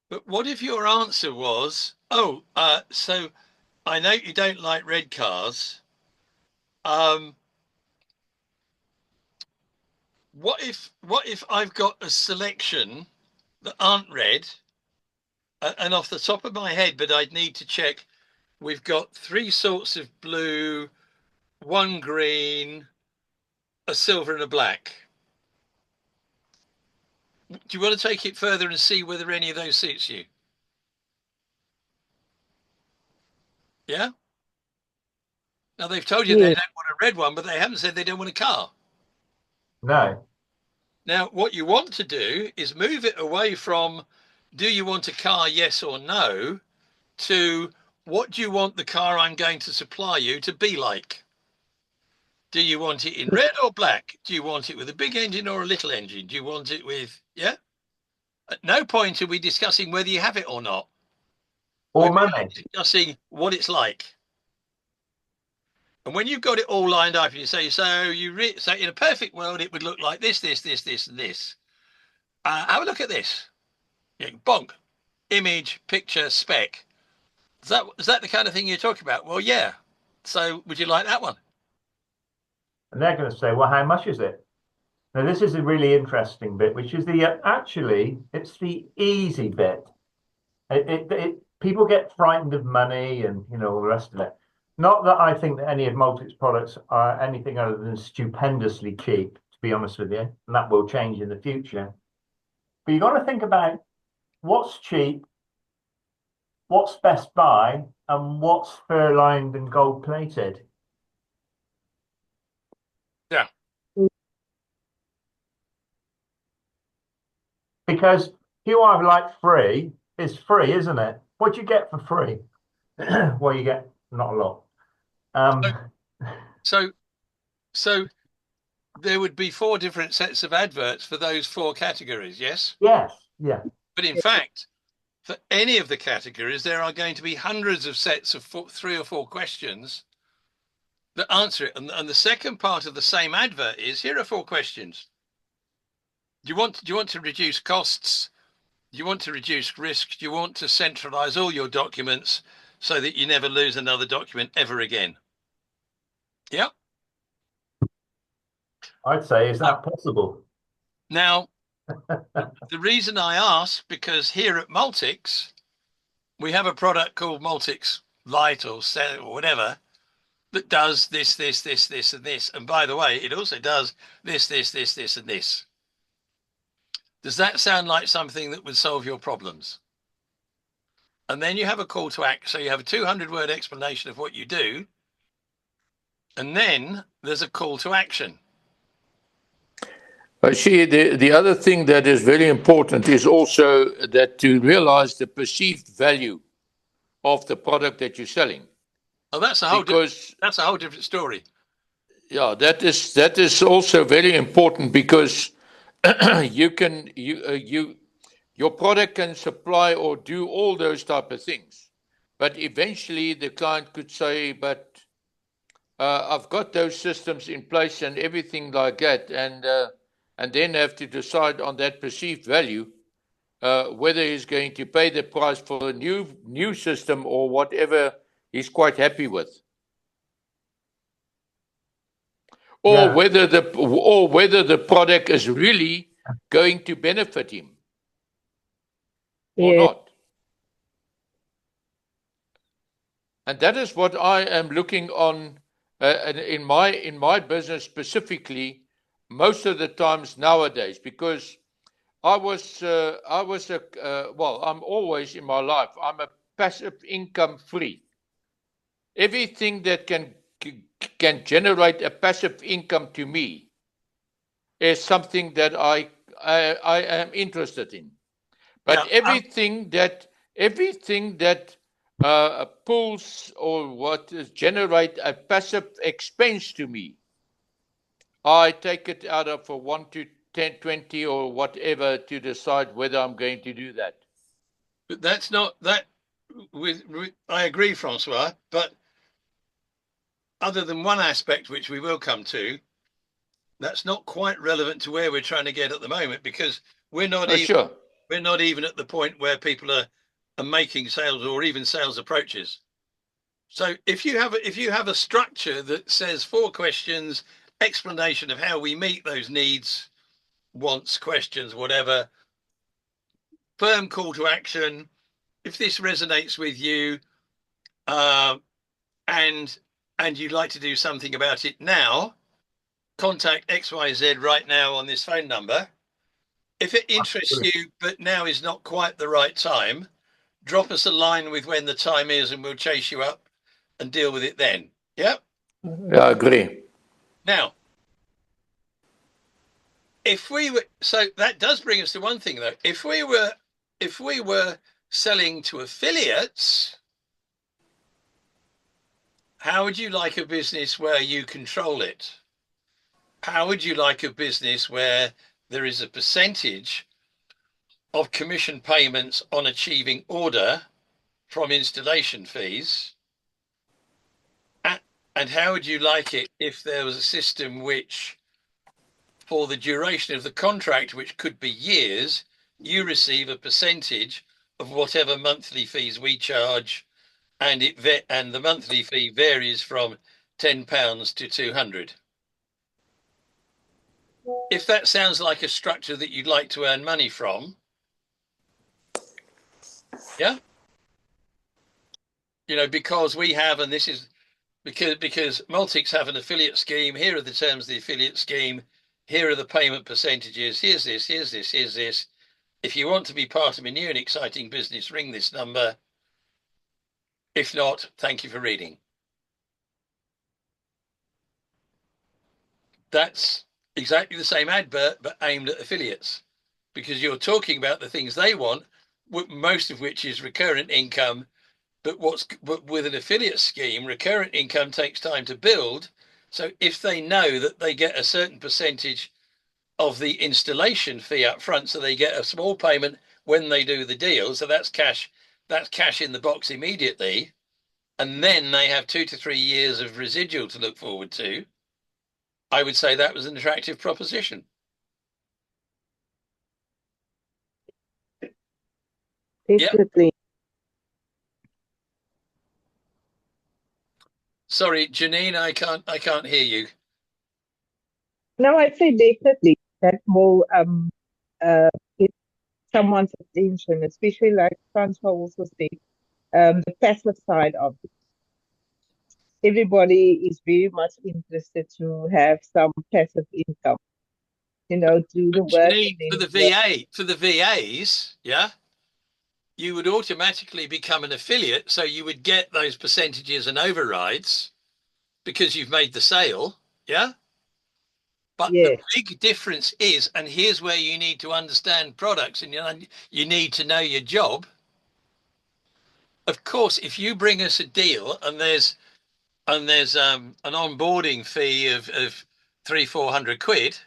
But what if your answer was, so I know you don't like red cars. What if I've got a selection that aren't red, and off the top of my head, but I'd need to check. We've got 3 sorts of blue, 1 green, a silver, and a black. Do you want to take it further and see whether any of those suits you? Yeah. Now they've told you they don't want a red one, but they haven't said they don't want a car. No. Now, what you want to do is move it away from, do you want a car, yes or no, to what do you want the car I'm going to supply you to be like? Do you want it in red or black? Do you want it with a big engine or a little engine? Do you want it with, yeah? At no point are we discussing whether you have it or not. Or We're money. discussing what it's like. And when you've got it all lined up, you say, so in a perfect world, it would look like this, this, this, this, and this. Have a look at this. Yeah, bonk, image, picture, spec. Is that the kind of thing you're talking about? Well, yeah. So would you like that one? And they're going to say, well, how much is it? Now, this is a really interesting bit, which is actually, it's the easy bit. People get frightened of money and, all the rest of it. Not that I think that any of Multic's products are anything other than stupendously cheap, to be honest with you, and that will change in the future. But you've got to think about what's cheap, what's Best Buy, and what's fur-lined and gold-plated. Yeah. Because you are like free is free, isn't it? What do you get for free? Well, you get not a lot. So there would be 4 different sets of adverts for those 4 categories, yes? Yes, yeah. But in fact, for any of the categories, there are going to be hundreds of sets of 3 or 4 questions that answer it. And the second part of the same advert is, here are 4 questions. Do you want to reduce costs? Do you want to reduce risk? Do you want to centralize all your documents so that you never lose another document ever again? Yeah. I'd say, is that possible? Now, the reason I ask, because here at Multics, we have a product called Multics Lite or whatever that does this, this, this, this, and this. And by the way, it also does this, this, this, this, and this. Does that sound like something that would solve your problems? And then you have a call to action. So you have a 200-word explanation of what you do. And then there's a call to action. See, the other thing that is very important is also that to realize the perceived value of the product that you're selling. Oh, that's a whole different story. Yeah, that is also very important because your product can supply or do all those type of things, but eventually the client could say, but I've got those systems in place and everything like that, and then have to decide on that perceived value whether he's going to pay the price for a new system or whatever he's quite happy with, or whether the product is really going to benefit him or not. And that is what I am looking on in my business specifically most of the times nowadays, because I'm always in my life, I'm a passive income free. Everything that can generate a passive income to me is something that I am interested in. But everything that pulls or what generate a passive expense to me, I take it out of for 1 to 10, 20 or whatever to decide whether I'm going to do that. But that's not that. I agree, Francois. But other than one aspect, which we will come to, that's not quite relevant to where we're trying to get at the moment, because we're not even at the point where people are making sales or even sales approaches. So if you have a structure that says 4 questions, explanation of how we meet those needs, wants, questions, whatever, firm call to action, if this resonates with you, and you'd like to do something about it now, contact XYZ right now on this phone number. If it interests you, but now is not quite the right time, drop us a line with when the time is and we'll chase you up and deal with it then. Yeah? Yeah, I agree. Now, so that does bring us to one thing though. If we were selling to affiliates, how would you like a business where you control it? how would you like a business where there is a percentage of commission payments on achieving order from installation fees? And how would you like it if there was a system which, for the duration of the contract, which could be years, you receive a percentage of whatever monthly fees we charge, and the monthly fee varies from £10 to 200. If that sounds like a structure that you'd like to earn money from, yeah, because we have, and this is because Multics have an affiliate scheme. Here are the terms of the affiliate scheme. Here are the payment percentages. Here's this, here's this, here's this. If you want to be part of a new and exciting business, ring this number. If not, thank you for reading. That's exactly the same advert, but aimed at affiliates, because you're talking about the things they want, most of which is recurrent income. But with an affiliate scheme, recurrent income takes time to build. So if they know that they get a certain percentage of the installation fee up front, so they get a small payment when they do the deal, so that's cash in the box immediately, and then they have 2 to 3 years of residual to look forward to, I would say that was an attractive proposition. Definitely. Yep. Sorry, Janine, I can't hear you. No, I'd say definitely that will get someone's attention, especially like Francois also said, the passive side of it. Everybody is very much interested to have some passive income, do the work and For then the VAs, yeah, you would automatically become an affiliate, so you would get those percentages and overrides because you've made the sale, yeah. But the yes, big difference is, and here's where you need to understand products, and you need to know your job. Of course, if you bring us a deal and there's an onboarding fee of 300-400 quid,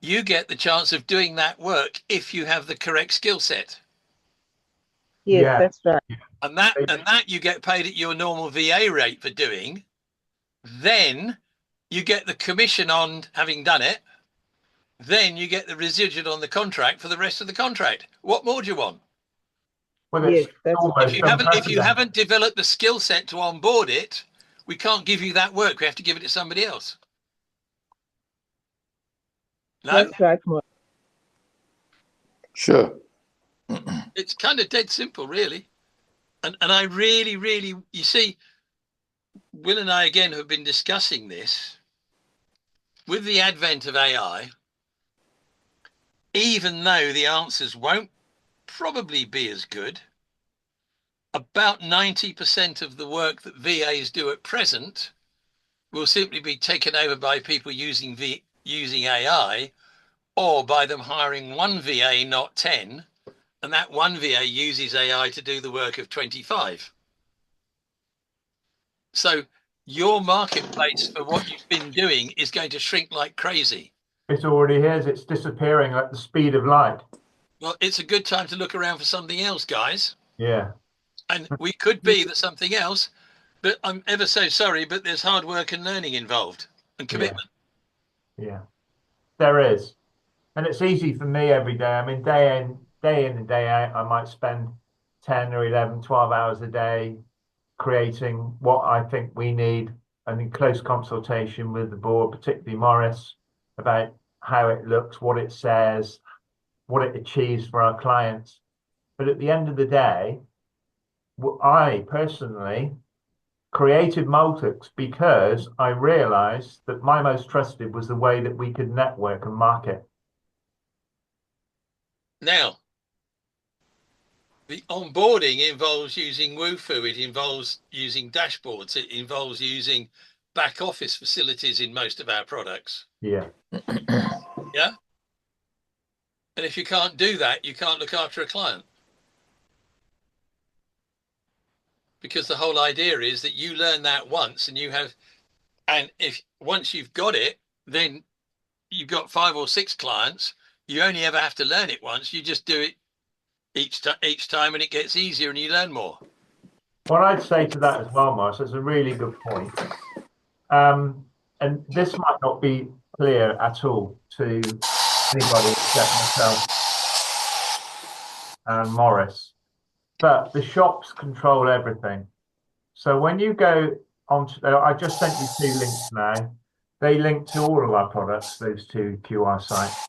you get the chance of doing that work if you have the correct skill set. yes, Yeah. that's right. And that you get paid at your normal VA rate for doing. Then you get the commission on having done it. Then you get the residual on the contract for the rest of the contract. What more do you want? Well, Yes, it's that's almost If you unprecedented. haven't developed the skill set to onboard it, we can't give you that work. We have to give it to somebody else. No, that's right, Mark. Sure. it's kind of dead simple, really. And I really, really, you see, Will and I again have been discussing this. With the advent of AI, even though the answers won't probably be as good, about 90% of the work that VAs do at present will simply be taken over by people using AI, or by them hiring one VA, not 10, and that one VA uses AI to do the work of 25. So your marketplace for what you've been doing is going to shrink like crazy. It already is. It's disappearing at the speed of light. Well, it's a good time to look around for something else, guys. Yeah. And we could be that something else, but I'm ever so sorry, but there's hard work and learning involved and commitment. Yeah. There is. And it's easy for me every day. I mean, day in and day out, I might spend 10 or 11, 12 hours a day creating what I think we need, and in close consultation with the board, particularly Morris, about how it looks, what it says, what it achieves for our clients. But at the end of the day, I personally created Multics because I realized that my most trusted was the way that we could network and market. Now, the onboarding involves using Wufoo. It involves using dashboards. It involves using back office facilities in most of our products. Yeah. Yeah. And if you can't do that, you can't look after a client. Because the whole idea is that you learn that once and you have And if once you've got it, then you've got 5 or 6 clients. You only ever have to learn it once. You just do it each time, and it gets easier, and you learn more. What I'd say to that as well, Morris, is a really good point. And this might not be clear at all to anybody except myself and Morris, but the shops control everything. So when you go onto, I just sent you 2 links now. They link to all of our products, those 2 QR sites.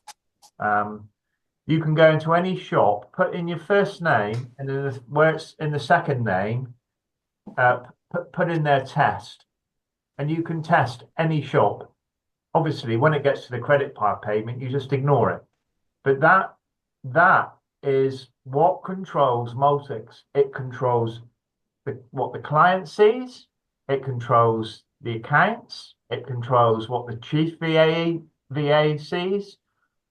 You can go into any shop, put in your first name, and then where it's in the second name, put in their test, and you can test any shop. Obviously, when it gets to the credit card payment, you just ignore it. But that is what controls Multics. It controls what the client sees. It controls the accounts. It controls what the chief VA sees,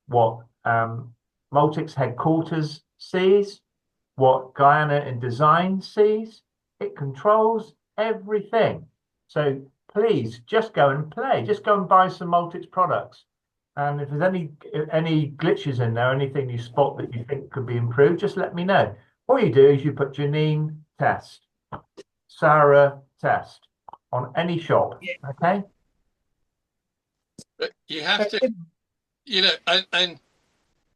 what Multics headquarters sees, what Guyana in design sees. It controls everything. So please just go and play. Just go and buy some Multics products. And if there's any glitches in there, anything you spot that you think could be improved, just let me know. All you do is you put Janine test, Sarah test on any shop. Okay. But you have to, and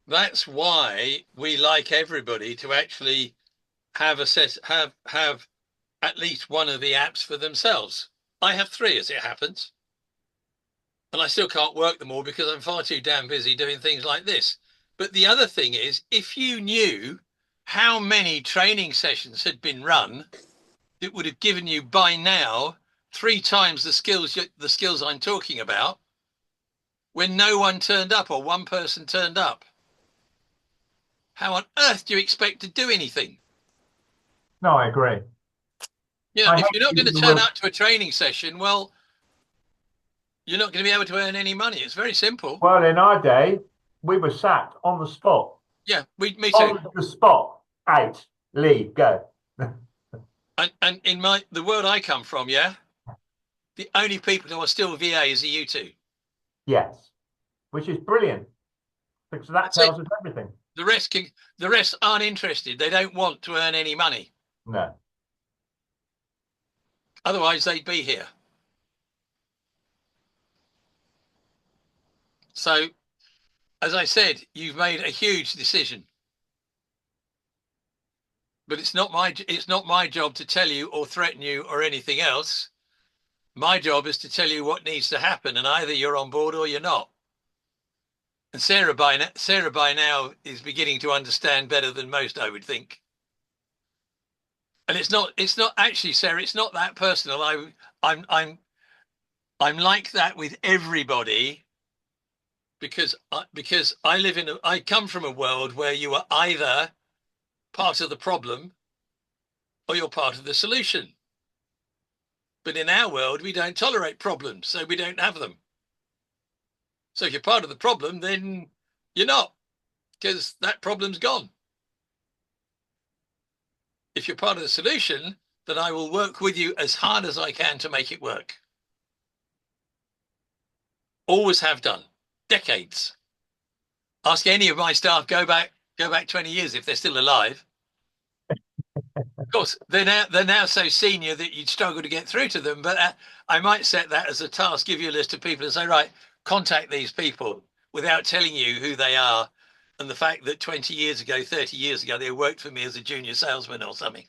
that's why we like everybody to actually have at least one of the apps for themselves. I have 3 as it happens. And I still can't work them all because I'm far too damn busy doing things like this. But the other thing is, if you knew how many training sessions had been run, it would have given you by now 3 times the skills I'm talking about when no one turned up or one person turned up. How on earth do you expect to do anything? No, I agree. If you're not going to turn up to a training session, well, you're not going to be able to earn any money. It's very simple. Well, in our day, we were sacked on the spot. Yeah, me too. On the spot, out, leave, go. And in the world I come from, yeah, the only people who are still VAs are you 2. Yes, which is brilliant because that tells us everything. The rest aren't interested. They don't want to earn any money. No. Otherwise, they'd be here. So, as I said, you've made a huge decision. But it's not my job to tell you or threaten you or anything else. My job is to tell you what needs to happen, and either you're on board or you're not. And Sarah by now is beginning to understand better than most, I would think. And it's not actually, Sarah, it's not that personal. I'm like that with everybody because I come from a world where you are either part of the problem or you're part of the solution. But in our world, we don't tolerate problems, so we don't have them. So if you're part of the problem, then you're not, because that problem's gone. If you're part of the solution, then I will work with you as hard as I can to make it work. Always have done. Decades. Ask any of my staff, go back 20 years if they're still alive. Of course, they're now so senior that you'd struggle to get through to them. But I might set that as a task, give you a list of people and say, right, contact these people without telling you who they are. And the fact that 20 years ago, 30 years ago, they worked for me as a junior salesman or something.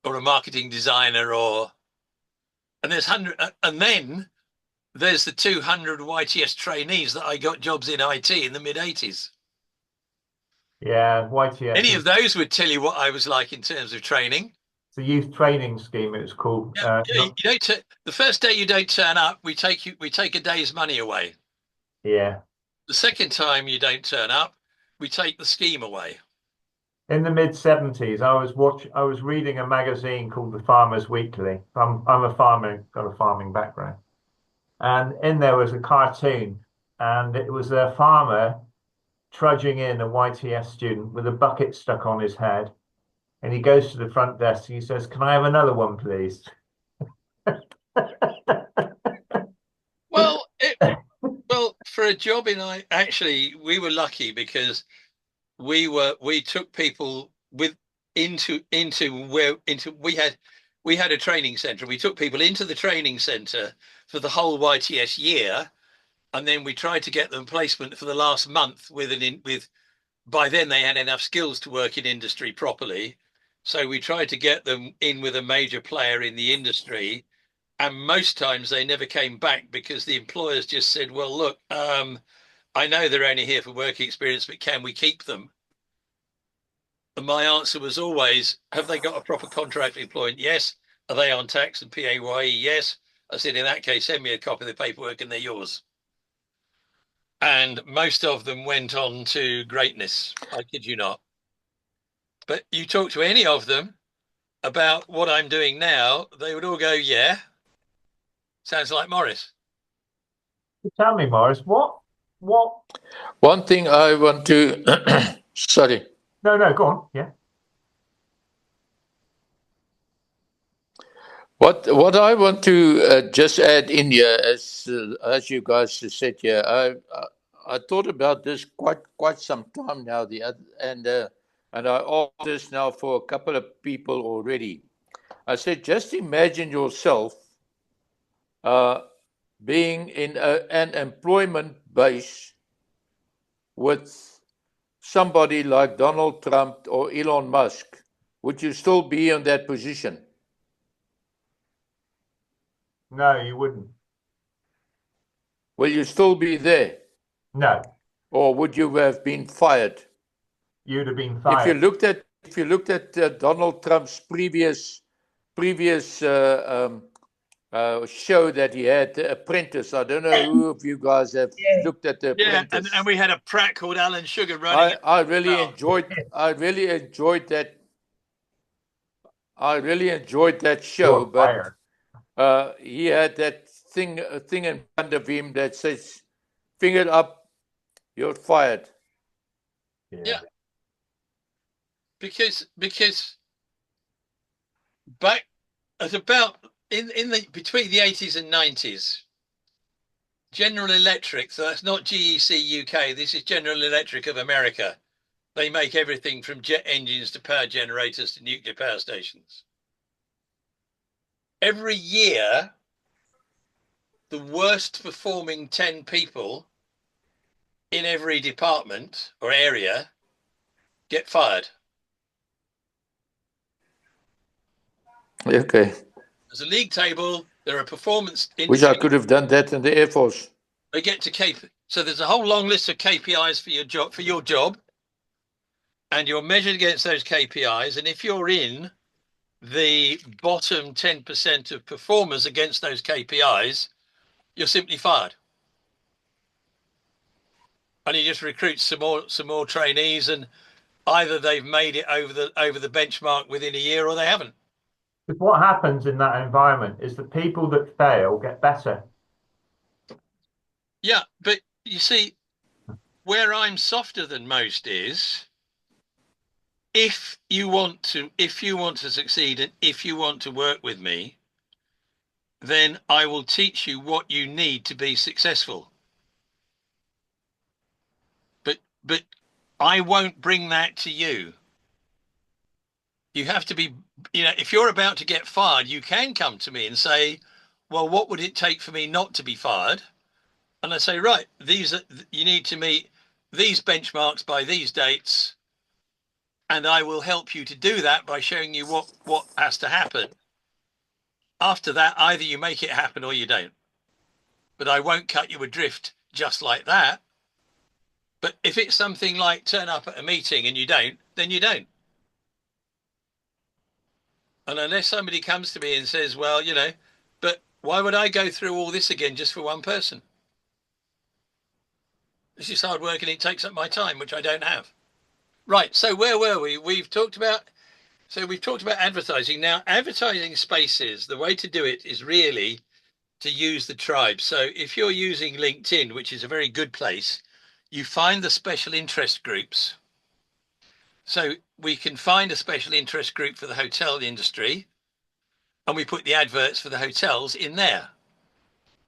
Or a marketing designer and then there's the 200 YTS trainees that I got jobs in IT in the mid 80s. Yeah, YTS. Any of those would tell you what I was like in terms of training. It's a youth training scheme. It was called. The first day you don't turn up, we take a day's money away. Yeah. The second time you don't turn up, we take the scheme away. In the mid-70s, I was reading a magazine called The Farmer's Weekly. I'm a farmer, got a farming background. And in there was a cartoon, and it was a farmer trudging in, a YTS student with a bucket stuck on his head. And he goes to the front desk and he says, "Can I have another one, please?" Well, well, for a job actually, we were lucky because we took people with into we had a training center. We took people into the training center for the whole YTS year, and then we tried to get them placement for the last month with by then they had enough skills to work in industry properly. So we tried to get them in with a major player in the industry, and most times they never came back because the employers just said, well, look, I know they're only here for work experience, but can we keep them? And my answer was always, have they got a proper contract of employment? Yes. Are they on tax and PAYE? Yes. I said, in that case, send me a copy of the paperwork and they're yours. And most of them went on to greatness. I kid you not. But you talk to any of them about what I'm doing now, they would all go, yeah, sounds like Morris. Tell me, Morris, what? One thing I want to, sorry. No, go on. Yeah. What I want to just add in here, as you guys just said here, I thought about this quite some time now. And I asked this now for a couple of people already. I said, just imagine yourself being in an employment base with somebody like Donald Trump or Elon Musk. Would you still be in that position? No, you wouldn't. Will you still be there? No. Or would you have been fired? You'd have been fired. If you looked at Donald Trump's previous show that he had, The Apprentice. I don't know who of you guys have looked at The Apprentice. And we had a prat called Alan Sugar running. I really enjoyed that. I really enjoyed that show, but he had that thing in front of him that says, "Finger up, you're fired." Yeah. Because back at about in the between the 80s and 90s, General Electric, so that's not GEC UK, this is General Electric of America. They make everything from jet engines to power generators to nuclear power stations. Every year, the worst performing 10 people in every department or area get fired. Okay. There's a league table, there are performance indicators. Wish I could have done that in the Air Force. They get to so there's a whole long list of KPIs for your job, and you're measured against those KPIs. And if you're in the bottom 10% of performers against those KPIs, you're simply fired. And you just recruit some more trainees, and either they've made it over the benchmark within a year or they haven't. But what happens in that environment is the people that fail get better. Yeah, but you see, where I'm softer than most is, if you want to succeed and if you want to work with me, then I will teach you what you need to be successful. But I won't bring that to you. You have to be, if you're about to get fired, you can come to me and say, well, what would it take for me not to be fired? And I say, right, you need to meet these benchmarks by these dates, and I will help you to do that by showing you what has to happen. After that, either you make it happen or you don't. But I won't cut you adrift just like that. But if it's something like turn up at a meeting and you don't, then you don't. And unless somebody comes to me and says, well, but why would I go through all this again just for one person? This is hard work and it takes up my time, which I don't have. Right. So where were we? We've talked about advertising. Now, advertising spaces, the way to do it is really to use the tribe. So if you're using LinkedIn, which is a very good place, you find the special interest groups. So we can find a special interest group for the hotel industry. and we put the adverts for the hotels in there.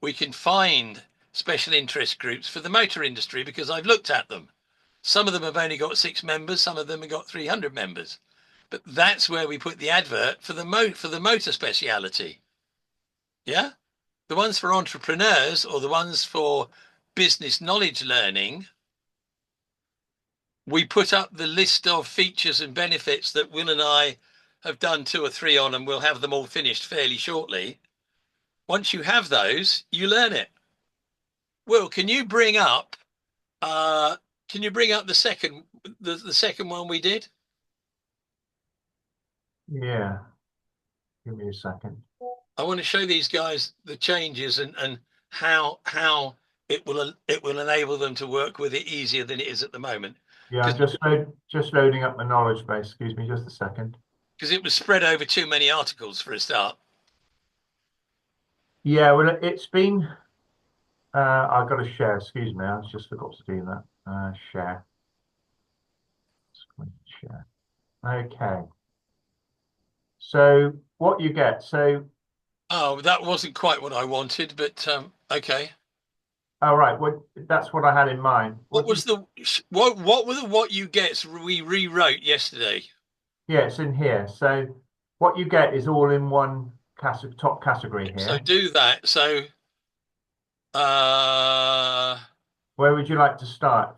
We can find special interest groups for the motor industry because I've looked at them. Some of them have only got 6 members, some of them have got 300 members. But that's where we put the advert for the motor speciality. Yeah? The ones for entrepreneurs or the ones for business knowledge learning, we put up the list of features and benefits that Will and I have done 2 or 3 on, and we'll have them all finished fairly shortly. Once you have those, you learn it. Will, can you bring up the second one we did? Yeah. Give me a second. I want to show these guys the changes and how it will enable them to work with it easier than it is at the moment. Yeah, just loading up my knowledge base. Excuse me, just a second. Because it was spread over too many articles for a start. Yeah, well, it's been. I've got to share. Excuse me, I just forgot to do that. Share. Screen share. Okay. So what you get? So. Oh, that wasn't quite what I wanted, but okay. All right. Well, that's what I had in mind. What was the what you get we rewrote yesterday? Yeah, it's in here. So what you get is all in one top category here. So do that. So where would you like to start?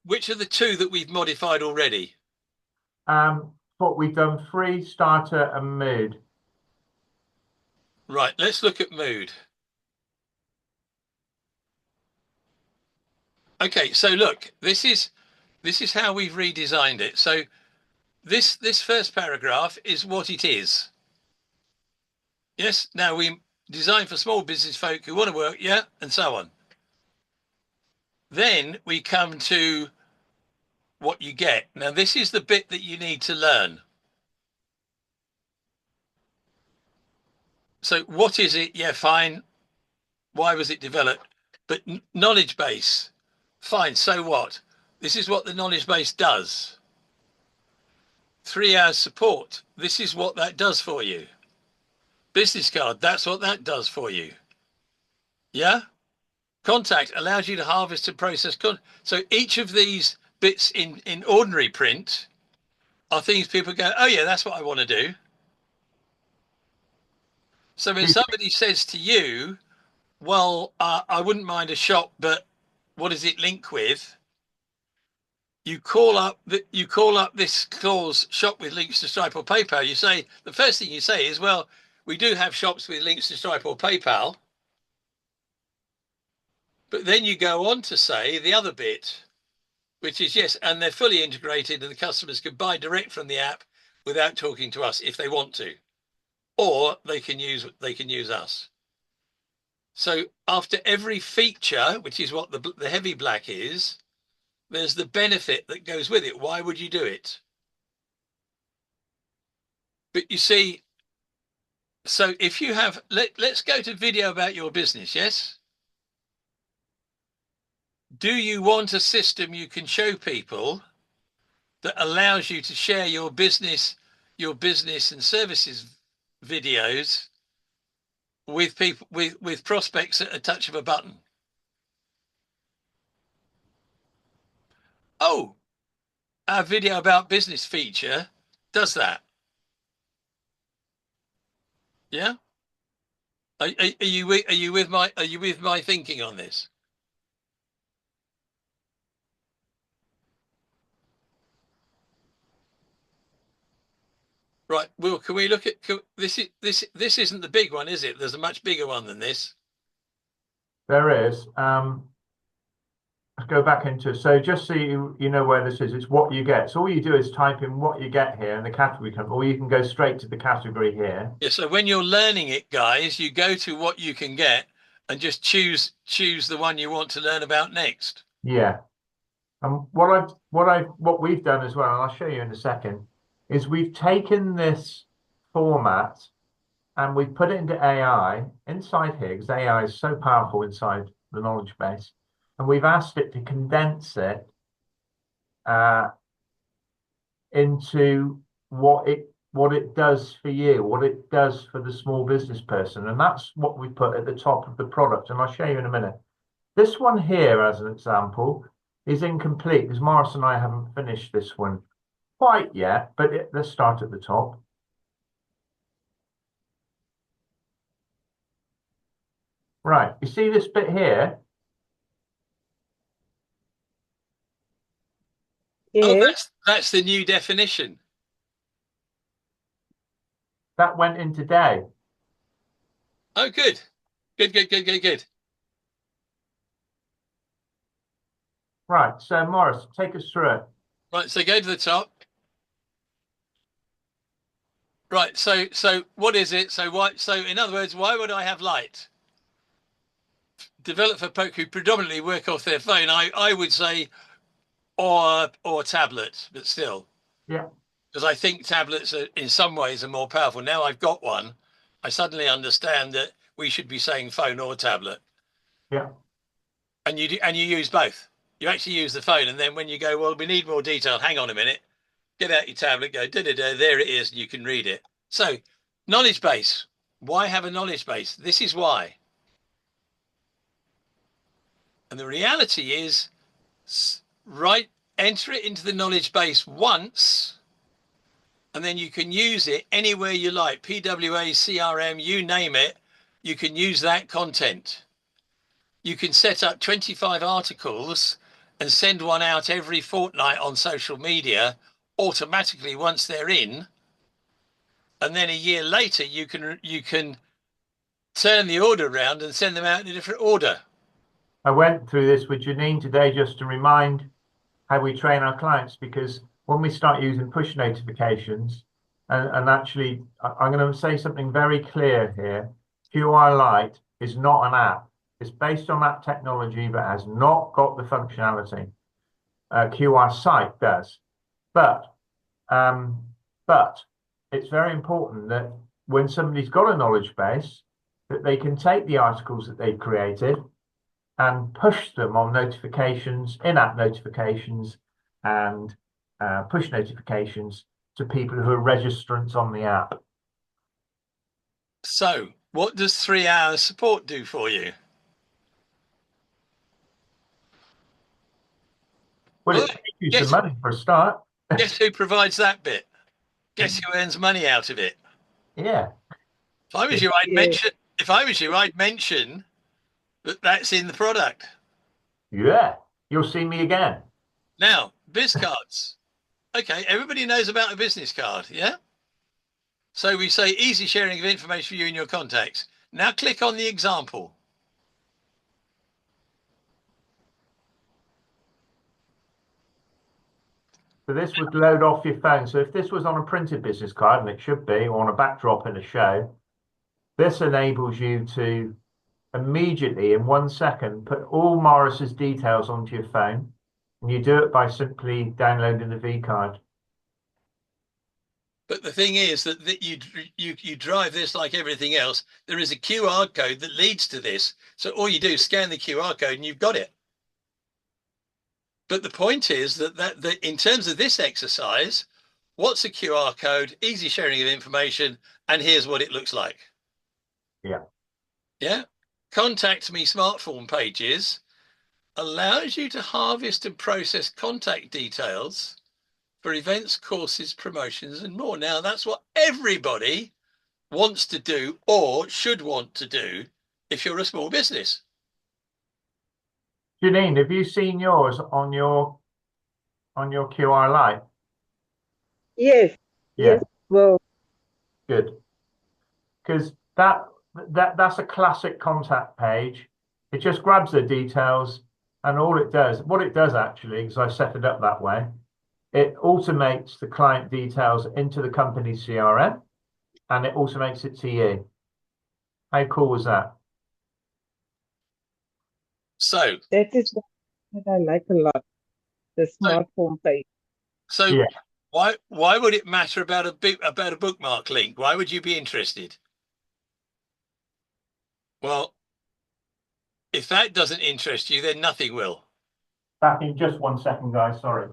Which are the 2 that we've modified already? What we've done: free, starter, and mood. Right, let's look at mood. Okay, so look, this is how we've redesigned it. So this first paragraph is what it is. Yes, now we design for small business folk who want to work, yeah, and so on. Then we come to what you get. Now this is the bit that you need to learn. So what is it? Yeah, fine. Why was it developed? But knowledge base, fine. So what? This is what the knowledge base does. 3 hours support. This is what that does for you. Business card. That's what that does for you. Yeah. Contact allows you to harvest and process. So each of these bits in ordinary print are things people go, oh yeah, that's what I want to do. So when somebody says to you, well, I wouldn't mind a shop, but what does it link with? You call up this clause, shop with links to Stripe or PayPal. You say, the first thing you say is, well, we do have shops with links to Stripe or PayPal. But then you go on to say the other bit, which is yes, and they're fully integrated and the customers can buy direct from the app without talking to us if they want to, or they can use us. So after every feature, which is what the heavy black is, there's the benefit that goes with it. Why would you do it? But you see, so if you have, let's go to video about your business, yes? Do you want a system you can show people that allows you to share your business and services videos with people, with prospects at a touch of a button? Oh, our video about business feature does that. Yeah. Are you with my thinking on this? Right. Will, can we look at this? This isn't the big one, is it? There's a much bigger one than this. There is. Let's go back into, so just so you know where this is, it's what you get. So all you do is type in what you get here and the category comes, or you can go straight to the category here. Yeah, so when you're learning it, guys, you go to what you can get and just choose the one you want to learn about next. Yeah. And what we've done as well, and I'll show you in a second, is we've taken this format and we've put it into AI inside here, because AI is so powerful inside the knowledge base. And we've asked it to condense it into what it what it does for you, what it does for the small business person. And that's what we put at the top of the product. And I'll show you in a minute. This one here, as an example, is incomplete because Morris and I haven't finished this one quite yet, but let's start at the top. Right, you see this bit here? Oh, Yes. that's the new definition. That went in today. Oh, good. Good. Right, so Morris, take us through it. Right, so go to the top. Right, so what is it? So in other words, why would I have light? Developed for folk who predominantly work off their phone, I would say, or tablet, but still. Yeah. Because I think tablets are, in some ways, are more powerful. Now I've got one, I suddenly understand that we should be saying phone or tablet. Yeah. And you use both. You actually use the phone, and then when you go, well, we need more detail. Hang on a minute. Get out your tablet. Go there it is, and you can read it. So, knowledge base. Why have a knowledge base? This is why. And the reality is, enter it into the knowledge base once, and then you can use it anywhere you like. PWA, CRM, you name it. You can use that content. You can set up 25 articles and send one out every fortnight on social media automatically once they're in. And then a year later, you can turn the order around and send them out in a different order. I went through this with Janine today just to remind how we train our clients, because when we start using push notifications, and actually, I'm going to say something very clear here. QR Lite is not an app. It's based on that technology, but has not got the functionality. QR Site does, but it's very important that when somebody's got a knowledge base, that they can take the articles that they've created and push them on notifications, in-app notifications, and push notifications to people who are registrants on the app. So, what does 3 hours support do for you? Well, it pays you some money for a start. Guess who provides that bit? Guess who earns money out of it? Yeah. If I was you, I'd mention that that's in the product. Yeah. You'll see me again. Now, biz cards. Okay, everybody knows about a business card, yeah? So we say easy sharing of information for you and your contacts. Now click on the example. So this would load off your phone. So if this was on a printed business card, and it should be, or on a backdrop in a show, this enables you to immediately, in 1 second, put all Morris's details onto your phone. And you do it by simply downloading the V card. But the thing is that you drive this like everything else. There is a QR code that leads to this. So all you do is scan the QR code and you've got it. But the point is that in terms of this exercise, what's a QR code, easy sharing of information, and here's what it looks like. Yeah. Yeah. Contact me smartphone pages allows you to harvest and process contact details for events, courses, promotions, and more. Now, that's what everybody wants to do or should want to do if you're a small business. Janine, have you seen yours on your QR Lite? Yes. Yeah. Yes. Well, Good. Because that's a classic contact page. It just grabs the details, and what it does actually, because I set it up that way, it automates the client details into the company CRM, and it automates it to you. How cool was that? So that is what I like a lot. The smartphone page. So Yeah. why would it matter about a bookmark link? Why would you be interested? Well, if that doesn't interest you, then nothing will. Back in just 1 second, guys. Sorry.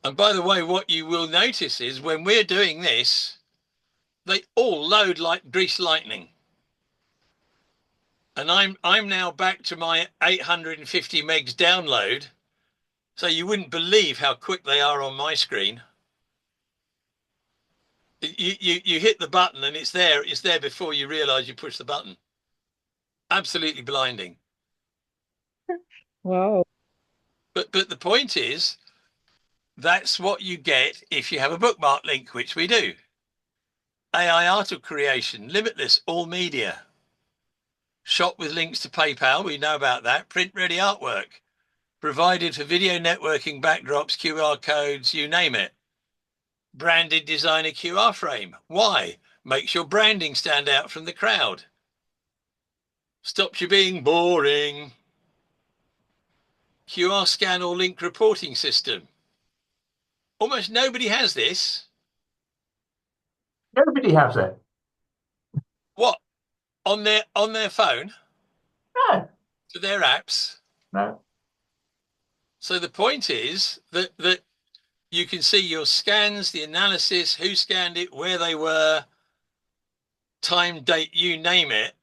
And by the way, what you will notice is when we're doing this, they all load like greased lightning. And I'm now back to my 850 megs download. So you wouldn't believe how quick they are on my screen. You hit the button and it's there. It's there before you realize you push the button. Absolutely blinding. Wow. But the point is, that's what you get if you have a bookmark link, which we do. AI article creation, limitless, all media. Shop with links to PayPal, we know about that. Print ready artwork, provided for video networking, backdrops, QR codes, you name it. Branded designer QR frame. Why? Makes your branding stand out from the crowd. Stops you being boring. QR scan or link reporting system. Almost nobody has this. Nobody has it. What? On their phone? No, To their apps? no. So the point is that you can see your scans, the analysis, who scanned it, where they were, time, date, you name it.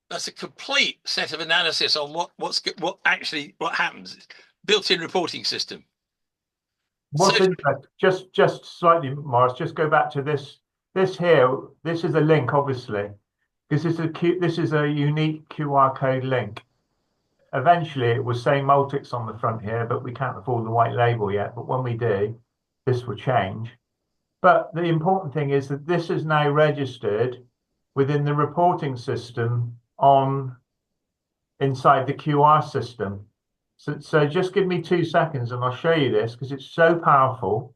That's a complete set of analysis on what happens. Built-in reporting system. What's So, interesting, just slightly, Morris, just go back to this. This here, this is a link, obviously. This is a unique QR code link. Eventually, it was saying Multics on the front here, but we can't afford the white label yet. But when we do, this will change. But the important thing is that this is now registered within the reporting system inside the QR system. So just give me 2 seconds and I'll show you this because it's so powerful.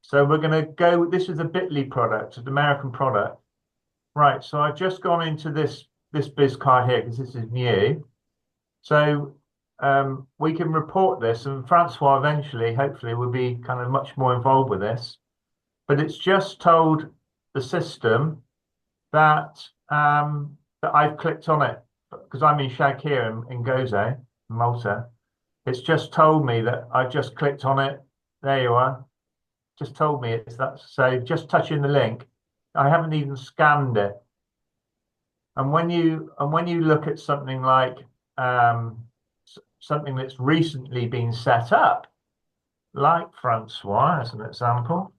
So we're going to go, this is a Bitly product, an American product. Right, so I've just gone into this biz card here because this is new. So we can report this, and Francois eventually, hopefully, will be kind of much more involved with this. But it's just told the system that that I've clicked on it because I'm in Shag here in Gozo, Malta. It's just told me that I've just clicked on it. There you are. Just told me it's that. So just touching the link, I haven't even scanned it. And when you look at something like something that's recently been set up, like Francois as an example.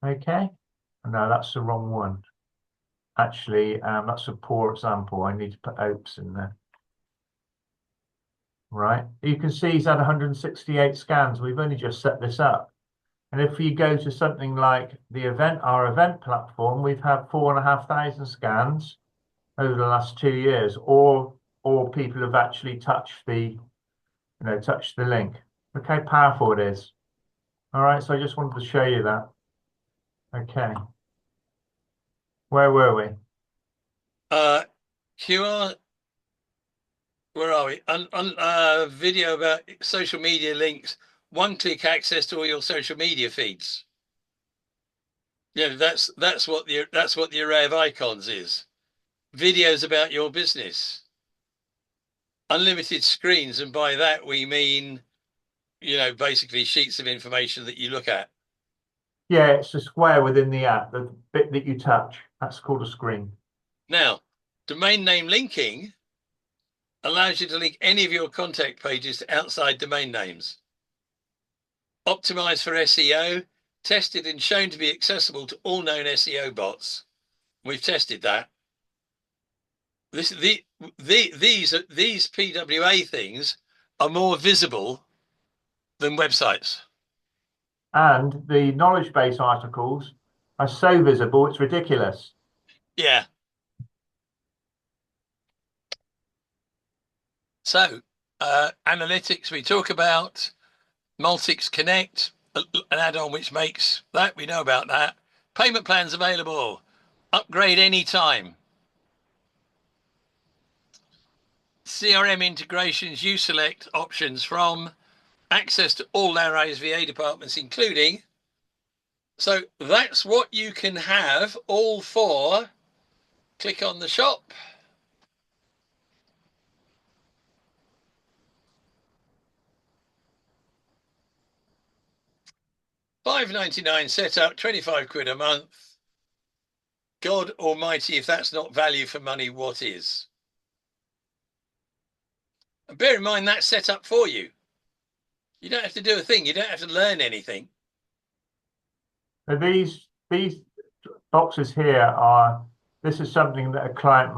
Okay, no, that's the wrong one. Actually, that's a poor example. I need to put OPS in there. Right, you can see he's had 168 scans. We've only just set this up. And if you go to something like our event platform, we've had 4,500 scans over the last 2 years, or people have actually touched the link. Look how powerful it is. All right, so I just wanted to show you that. Okay. Where were we? QR. Where are we? Video about social media links. One-click access to all your social media feeds. Yeah, that's what the array of icons is. Videos about your business. Unlimited screens, and by that we mean, basically sheets of information that you look at. Yeah, it's a square within the app, the bit that you touch. That's called a screen. Now, domain name linking allows you to link any of your contact pages to outside domain names. Optimized for SEO, tested and shown to be accessible to all known SEO bots. We've tested that. These PWA things are more visible than websites. And the knowledge base articles are so visible, it's ridiculous. Yeah. So, analytics, we talk about Multics Connect, an add-on which makes that, we know about that. Payment plans available, upgrade anytime. CRM integrations, you select options from, access to all our ASVA departments, including. So that's what you can have all for. Click on the shop. £5.99 set up, 25 quid a month. God almighty, if that's not value for money, what is? And bear in mind that's set up for you. You don't have to do a thing. You don't have to learn anything. So these boxes here are, this is something that a client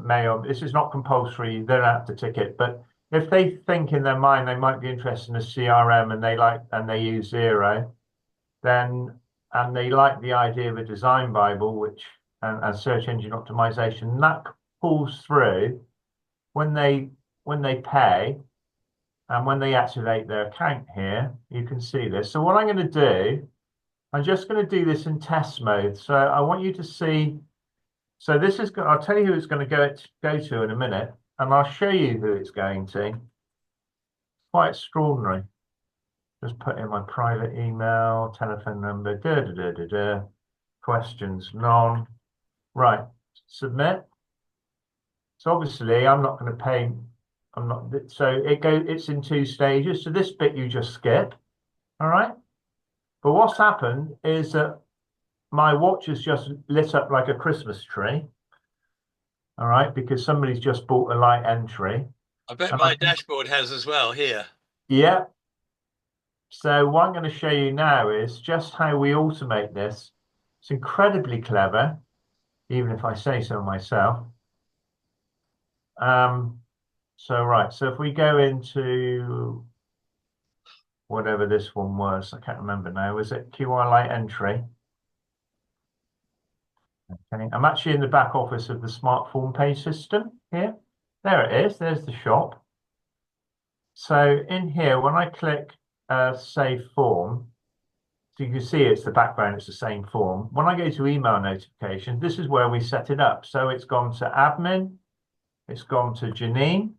may, this is not compulsory, you don't have to tick it, but if they think in their mind they might be interested in a CRM and they use Zero, then, and they like the idea of a design Bible, which, and search engine optimization, that pulls through when they pay and when they activate their account here, you can see this. So what I'm going to do, I'm just going to do this in test mode. So I want you to see, so this is, I'll tell you who it's going to go to in a minute, and I'll show you who it's going to. Quite extraordinary. Just put in my private email, telephone number, questions, none. Right, submit. So obviously I'm not going to pay, I'm not, so it's in 2 stages. So this bit you just skip, all right? But what's happened is that my watch has just lit up like a Christmas tree, all right? Because somebody's just bought a light entry. I bet my dashboard has as well here. Yeah. So what I'm going to show you now is just how we automate this. It's incredibly clever, even if I say so myself. So if we go into whatever this one was, I can't remember now, was it QR light entry? Okay, I'm actually in the back office of the smart form page system here. There it is, there's the shop. So in here, when I click save form, so you can see it's the background, it's the same form. When I go to email notification, this is where we set it up. So it's gone to admin, it's gone to Janine,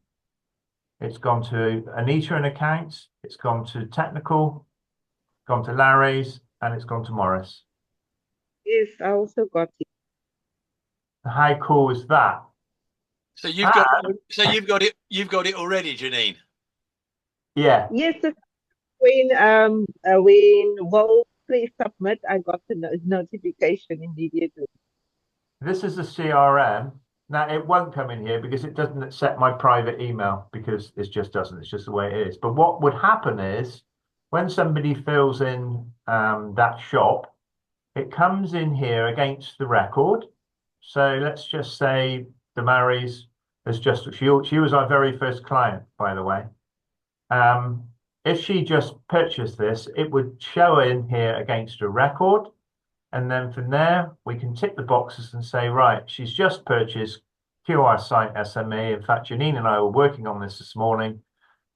it's gone to Anita in accounts, it's gone to technical, gone to Larry's, and it's gone to Morris. Yes, I also got it. How cool is that? So you've got it already, Janine. Yeah. Yes, when Will please submit, I got the notification immediately. This is a CRM. Now it won't come in here because it doesn't accept my private email because it just doesn't. It's just the way it is. But what would happen is when somebody fills in that shop, it comes in here against the record. So let's just say Damaris has just, she was our very first client, by the way. If she just purchased this, it would show in here against a record. And then from there, we can tick the boxes and say, right, she's just purchased QR Site SME. In fact, Janine and I were working on this morning.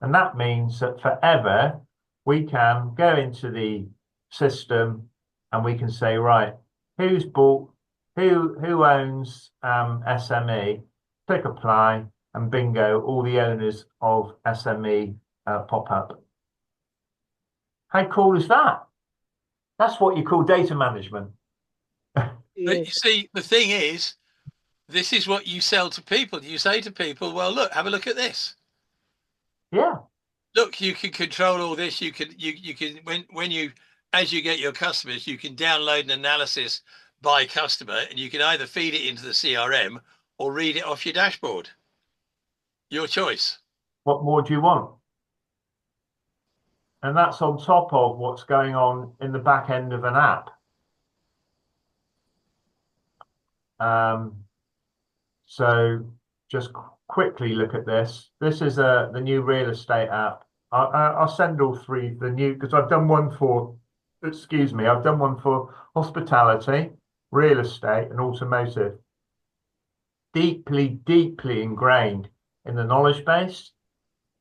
And that means that forever, we can go into the system and we can say, right, who's bought, who owns SME, click apply, and bingo, all the owners of SME pop up. How cool is that? That's what you call data management. But you see, the thing is, this is what you sell to people. You say to people, well, look, have a look at this. Yeah. Look, you can control all this. You can as you get your customers, you can download an analysis by customer, and you can either feed it into the CRM or read it off your dashboard. Your choice. What more do you want? And that's on top of what's going on in the back end of an app. So just quickly look at this. This is the new real estate app. I'll send all 3 the new, because I've done one for, excuse me, I've done one for hospitality, real estate, and automotive. Deeply, deeply ingrained in the knowledge base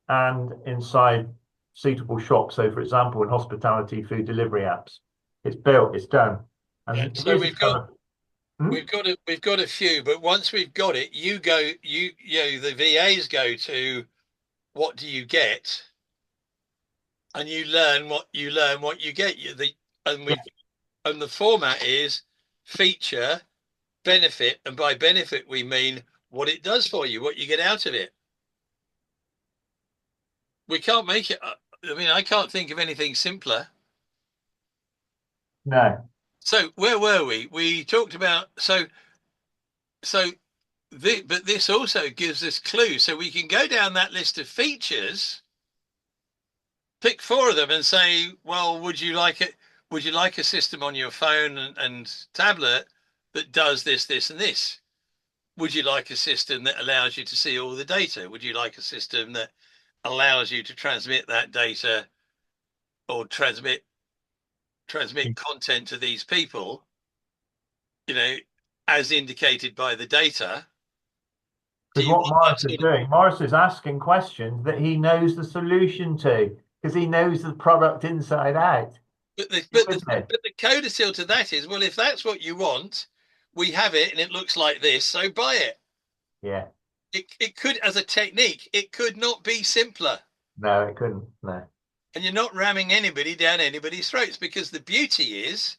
and inside suitable shops. So, for example, in hospitality, food delivery apps, it's built, it's done. And so we've got a few, but once we've got it, the VAs go to what do you get, and you learn what you get. And the format is feature, benefit, and by benefit we mean what it does for you, what you get out of it. We can't make it. I mean, I can't think of anything simpler. No. So where were we? We talked about but this also gives us clues, so we can go down that list of features, pick 4 of them, and say, well, would you like it? Would you like a system on your phone and tablet that does this, this, and this? Would you like a system that allows you to see all the data? Would you like a system that allows you to transmit that data or transmit content to these people, as indicated by the data? Do Because you what want Morris that is sort of? doing, Morris is asking questions that he knows the solution to, because he knows the product inside out. But You with me? the codicil to that is, well, if that's what you want, we have it and it looks like this, so buy it. Yeah. It could, as a technique, it could not be simpler. No, it couldn't. No. And you're not ramming anybody down anybody's throats, because the beauty is,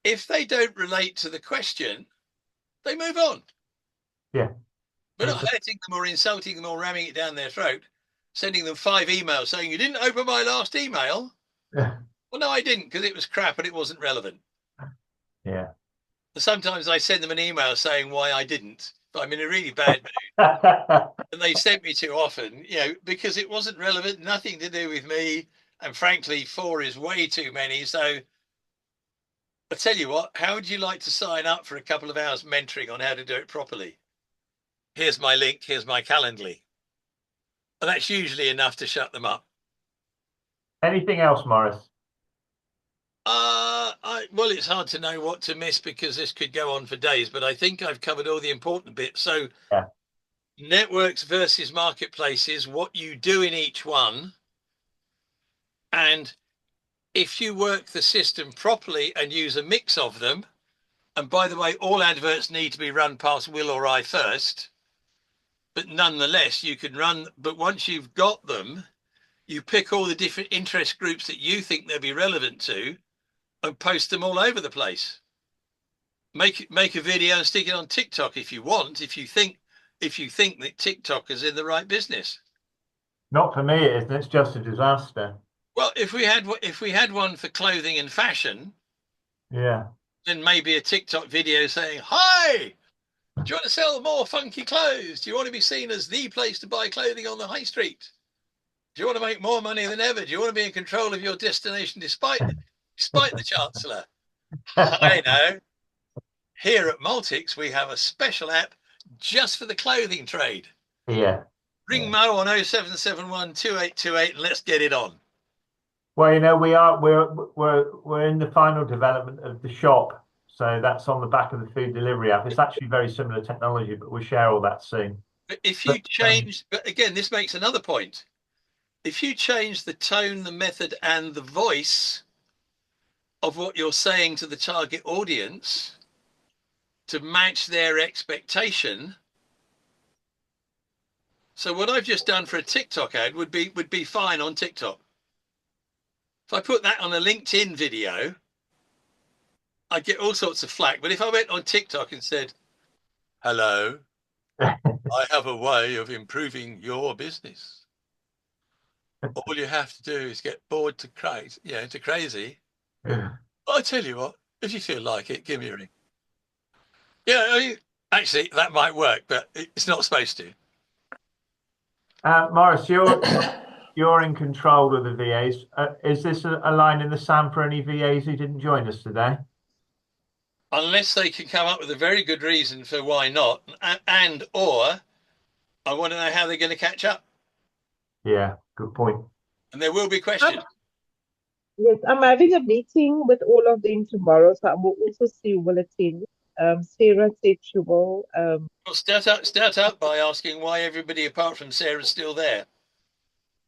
if they don't relate to the question, they move on. Yeah. We're not hurting them or insulting them or ramming it down their throat, sending them 5 emails saying, you didn't open my last email. Yeah. Well, no, I didn't, because it was crap and it wasn't relevant. Yeah. Sometimes I send them an email saying why I didn't, but I'm in a really bad mood. And they sent me too often, because it wasn't relevant, nothing to do with me. And frankly, 4 is way too many. So I tell you what, how would you like to sign up for a couple of hours mentoring on how to do it properly? Here's my link, here's my Calendly. And that's usually enough to shut them up. Anything else, Morris? Well, it's hard to know what to miss because this could go on for days, but I think I've covered all the important bits. So Yeah. networks versus marketplaces, what you do in each one. And if you work the system properly and use a mix of them, and by the way, all adverts need to be run past Will or I first, but nonetheless, you can run. But once you've got them, you pick all the different interest groups that you think they'll be relevant to and post them all over the place. Make a video and stick it on TikTok if you want, if you think that TikTok is in the right business. Not for me, it isn't. It's just a disaster. Well, if we had one for clothing and fashion, Yeah. then maybe a TikTok video saying, "Hi, do you want to sell more funky clothes? Do you want to be seen as the place to buy clothing on the high street? Do you want to make more money than ever? Do you want to be in control of your destination despite the Chancellor? I know. Here at Multics, we have a special app just for the clothing trade. Yeah. Ring Mo on 0771 2828 and let's get it on." Well, we're in the final development of the shop. So that's on the back of the food delivery app. It's actually very similar technology, but we'll share all that soon. But but again, this makes another point. If you change the tone, the method, and the voice of what you're saying to the target audience to match their expectation. So what I've just done for a TikTok ad would be fine on TikTok. If I put that on a LinkedIn video, I'd get all sorts of flack. But if I went on TikTok and said, "Hello, I have a way of improving your business. All you have to do is get bored to crazy. I tell you what, if you feel like it, give me a ring." Yeah, I mean, actually, that might work, but it's not supposed to. Morris, you're in control of the VAs. Is this a line in the sand for any VAs who didn't join us today? Unless they can come up with a very good reason for why not, or I want to know how they're going to catch up. Yeah, good point. And there will be questions. Yes, I'm having a meeting with all of them tomorrow, so I will also see who will attend. Sarah said she will. Well, start out by asking why everybody apart from Sarah is still there.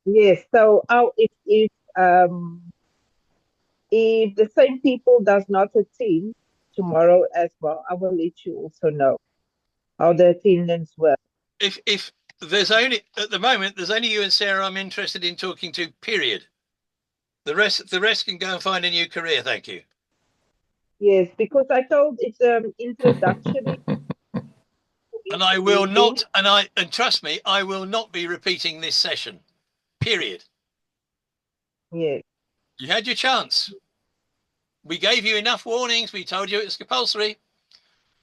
Yes, so if the same people does not attend tomorrow as well, I will let you also know how the attendance works. If there's only at the moment there's only you and Sarah I'm interested in talking to, period. The rest can go and find a new career, thank you. Yes, because I told it's introductory. And I will not, and trust me, I will not be repeating this session. Period. Yes. You had your chance. We gave you enough warnings. We told you it's compulsory.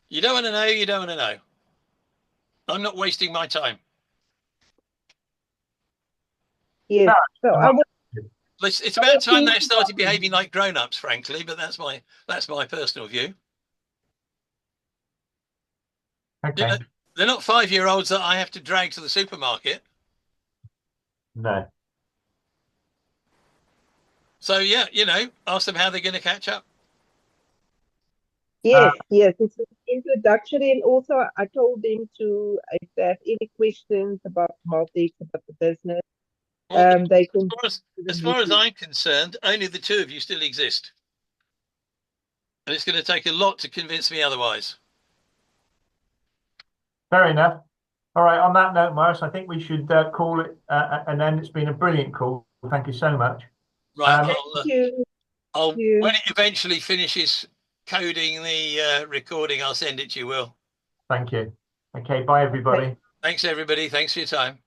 You don't want to know. You don't want to know. I'm not wasting my time. Yes. No, So I'm I not- would It's about time they think- started behaving like grown-ups, frankly, but that's my personal view. Okay. They're not 5-year-olds that I have to drag to the supermarket. No. So yeah, ask them how they're going to catch up. Yes, yes, it's an introductory, and also I told them to, if they have any questions about Multix, about the business, Well, they can. as far as I'm concerned, only the two of you still exist, and it's going to take a lot to convince me otherwise. Fair enough. All right. On that note, Morris, I think we should call it an end. It's been a brilliant call. Thank you so much. Right. Thank you. When it eventually finishes coding the recording, I'll send it to you, Will. Thank you. Okay. Bye, everybody. Thanks, everybody. Thanks for your time.